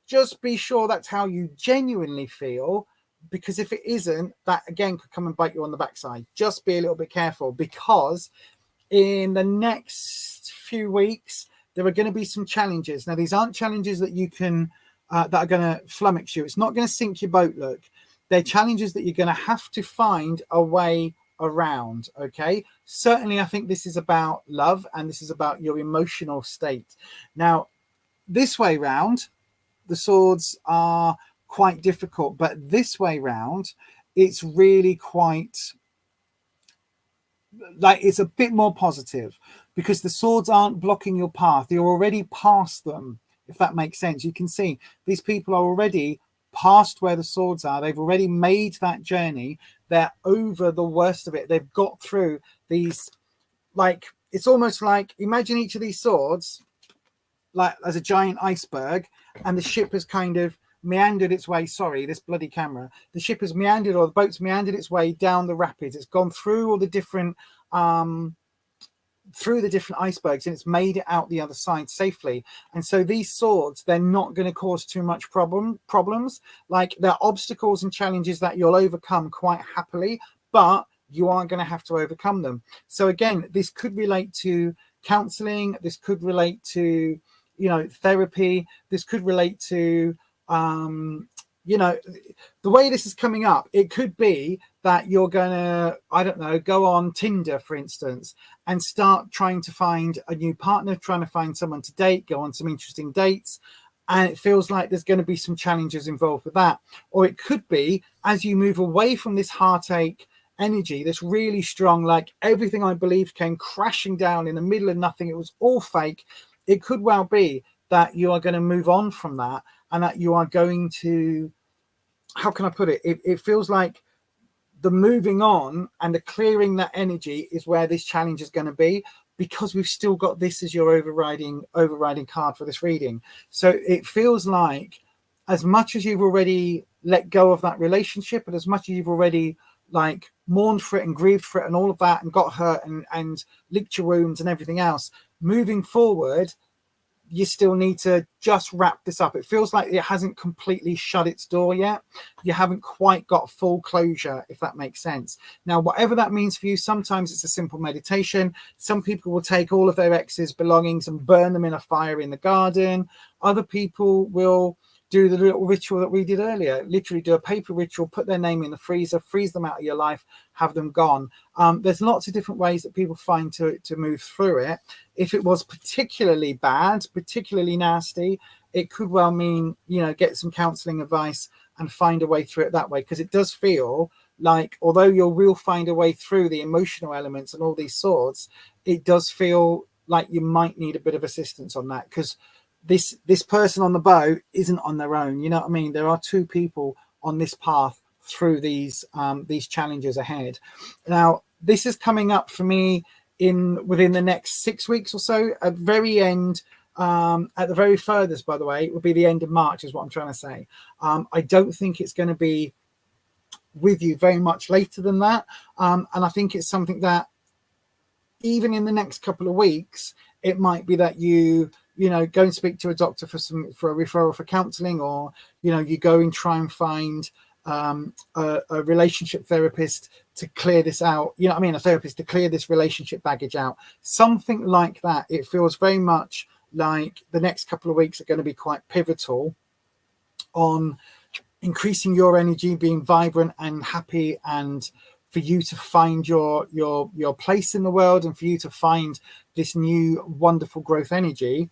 Just be sure that's how you genuinely feel, because if it isn't, that again could come and bite you on the backside. Just be a little bit careful, because in the next few weeks, there are going to be some challenges. Now, these aren't challenges that you can, that are going to flummox you. It's not going to sink your boat, look. They're challenges that you're going to have to find a way around, okay? Certainly, I think this is about love, and this is about your emotional state. Now, this way round, the swords are quite difficult, but this way round, it's really quite, like, it's a bit more positive, because the swords aren't blocking your path. You're already past them, if that makes sense. You can see these people are already past where the swords are. They've already made that journey. They're over the worst of it. They've got through these, like, it's almost like, imagine each of these swords like as a giant iceberg, and the ship has kind of meandered its way. Sorry, this bloody camera. The ship has meandered, or the boat's meandered its way down the rapids. It's gone through all the different icebergs, and it's made it out the other side safely. And so these swords, they're not going to cause too much problems. Like, they're obstacles and challenges that you'll overcome quite happily, but you are going to have to overcome them. So again, this could relate to counseling. This could relate to, you know, therapy. This could relate to, you know, the way this is coming up, it could be that you're going to, I don't know, go on Tinder, for instance, and start trying to find a new partner, trying to find someone to date, go on some interesting dates. And it feels like there's going to be some challenges involved with that. Or it could be, as you move away from this heartache energy, this really strong, like everything I believed came crashing down in the middle of nothing, it was all fake. It could well be that you are going to move on from that, and that you are going to, how can I put it? It feels like the moving on and the clearing that energy is where this challenge is going to be, because we've still got this as your overriding card for this reading. So it feels like, as much as you've already let go of that relationship, and as much as you've already like mourned for it and grieved for it and all of that, and got hurt and licked your wounds and everything else, moving forward, you still need to just wrap this up. It feels like it hasn't completely shut its door yet. You haven't quite got full closure, if that makes sense. Now, whatever that means for you, sometimes it's a simple meditation. Some people will take all of their ex's belongings and burn them in a fire in the garden. Other people will do the little ritual that we did earlier, literally do a paper ritual, put their name in the freezer, freeze them out of your life, have them gone. There's lots of different ways that people find to move through it. If it was particularly bad, particularly nasty, it could well mean, you know, get some counseling advice and find a way through it that way. Because it does feel like, although you will find a way through the emotional elements and all these swords, it does feel like you might need a bit of assistance on that, because this person on the boat isn't on their own. You know what I mean? There are two people on this path through these challenges ahead. Now, this is coming up for me within the next 6 weeks or so. At the very end, at the very furthest, by the way, it will be the end of March, is what I'm trying to say. I don't think it's going to be with you very much later than that. And I think it's something that even in the next couple of weeks, it might be that you know, go and speak to a doctor for a referral for counseling, or, you know, you go and try and find a relationship therapist to clear this out. You know what I mean? A therapist to clear this relationship baggage out. Something like that. It feels very much like the next couple of weeks are going to be quite pivotal on increasing your energy, being vibrant and happy, and for you to find your place in the world, and for you to find this new wonderful growth energy.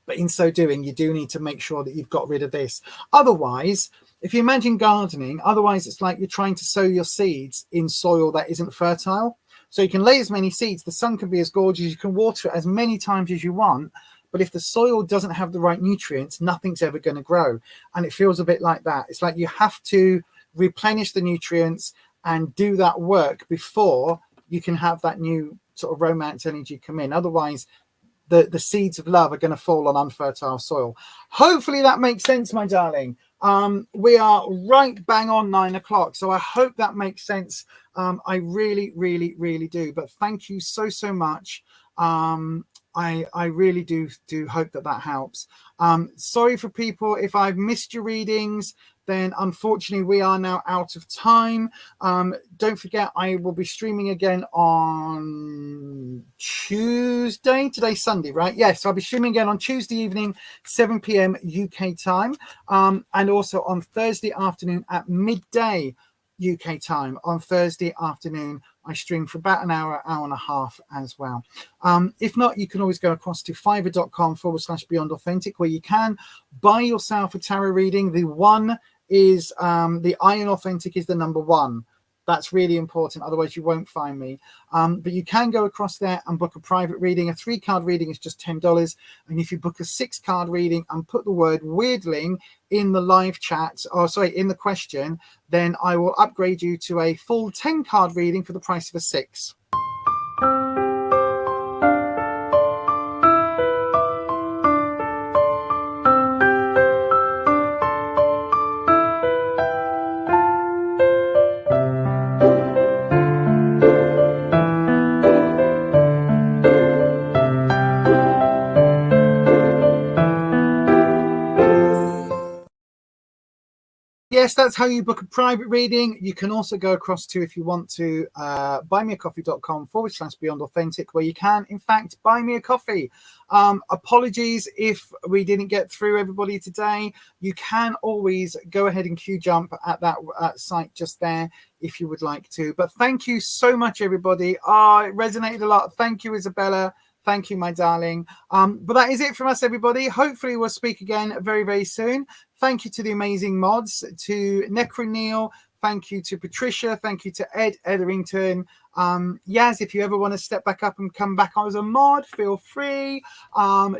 But in so doing, you do need to make sure that you've got rid of this. Otherwise, if you imagine gardening, otherwise it's like you're trying to sow your seeds in soil that isn't fertile. So you can lay as many seeds, the sun can be as gorgeous, you can water it as many times as you want, but if the soil doesn't have the right nutrients, nothing's ever going to grow. And it feels a bit like that. It's like you have to replenish the nutrients and do that work before you can have that new sort of romance energy come in. Otherwise, the seeds of love are going to fall on unfertile soil. Hopefully that makes sense, my darling. We are right bang on 9 o'clock, so I hope that makes sense. I really, really, really do. But thank you so much. I really do hope that helps. Sorry for people if I've missed your readings. Then unfortunately we are now out of time. Don't forget, I will be streaming again on Tuesday. Today's Sunday, right? Yes, I'll be streaming again on Tuesday evening, 7 p.m. UK time, and also on Thursday afternoon at midday UK time. On Thursday afternoon, I stream for about an hour and a half as well. If not, you can always go across to fiverr.com/Beyond Authentic, where you can buy yourself a tarot reading. The one is the Iron Authentic is the number one. That's really important, otherwise you won't find me. But you can go across there and book a private reading. A 3-card reading is just $10. And if you book a 6-card reading and put the word weirdling in the live chat, or sorry, in the question, then I will upgrade you to a full 10-card reading for the price of a 6. yes, that's how you book a private reading. You can also go across to, if you want to, buymeacoffee.com/Beyond Authentic, where you can, in fact, buy me a coffee. Apologies if we didn't get through everybody today. You can always go ahead and QJUMP at that site just there if you would like to. But thank you so much, everybody. It resonated a lot. Thank you, Isabella. Thank you, my darling. But that is it from us, everybody. Hopefully we'll speak again very, very soon. Thank you to the amazing mods, to Necro Neil. Thank you to Patricia. Thank you to Ed Etherington. Yaz, if you ever want to step back up and come back on as a mod, feel free.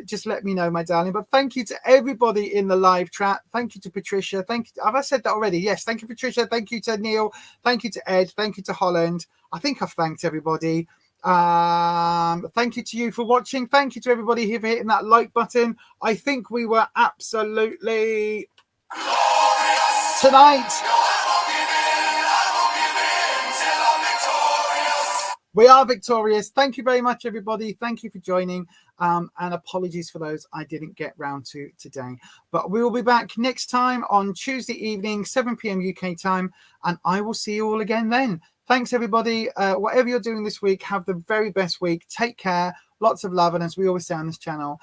Just let me know, my darling. But thank you to everybody in the live chat. Thank you to Patricia. Thank you. Have I said that already? Yes. Thank you, Patricia. Thank you to Neil. Thank you to Ed. Thank you to Holland. I think I've thanked everybody. Thank you to you for watching. Thank you to everybody here for hitting that like button. I think we were absolutely tonight. We are victorious. Thank you very much, everybody. Thank you for joining. And apologies for those I didn't get round to today. But we will be back next time on Tuesday evening, 7 p.m. UK time. And I will see you all again then. Thanks, everybody. Whatever you're doing this week, have the very best week. Take care. Lots of love. And as we always say on this channel,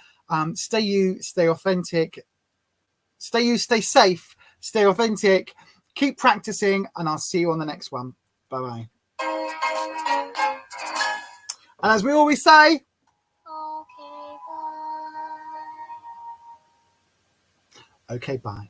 stay you, stay authentic. Stay you, stay safe, stay authentic. Keep practicing. And I'll see you on the next one. Bye-bye. And as we always say, okay, bye.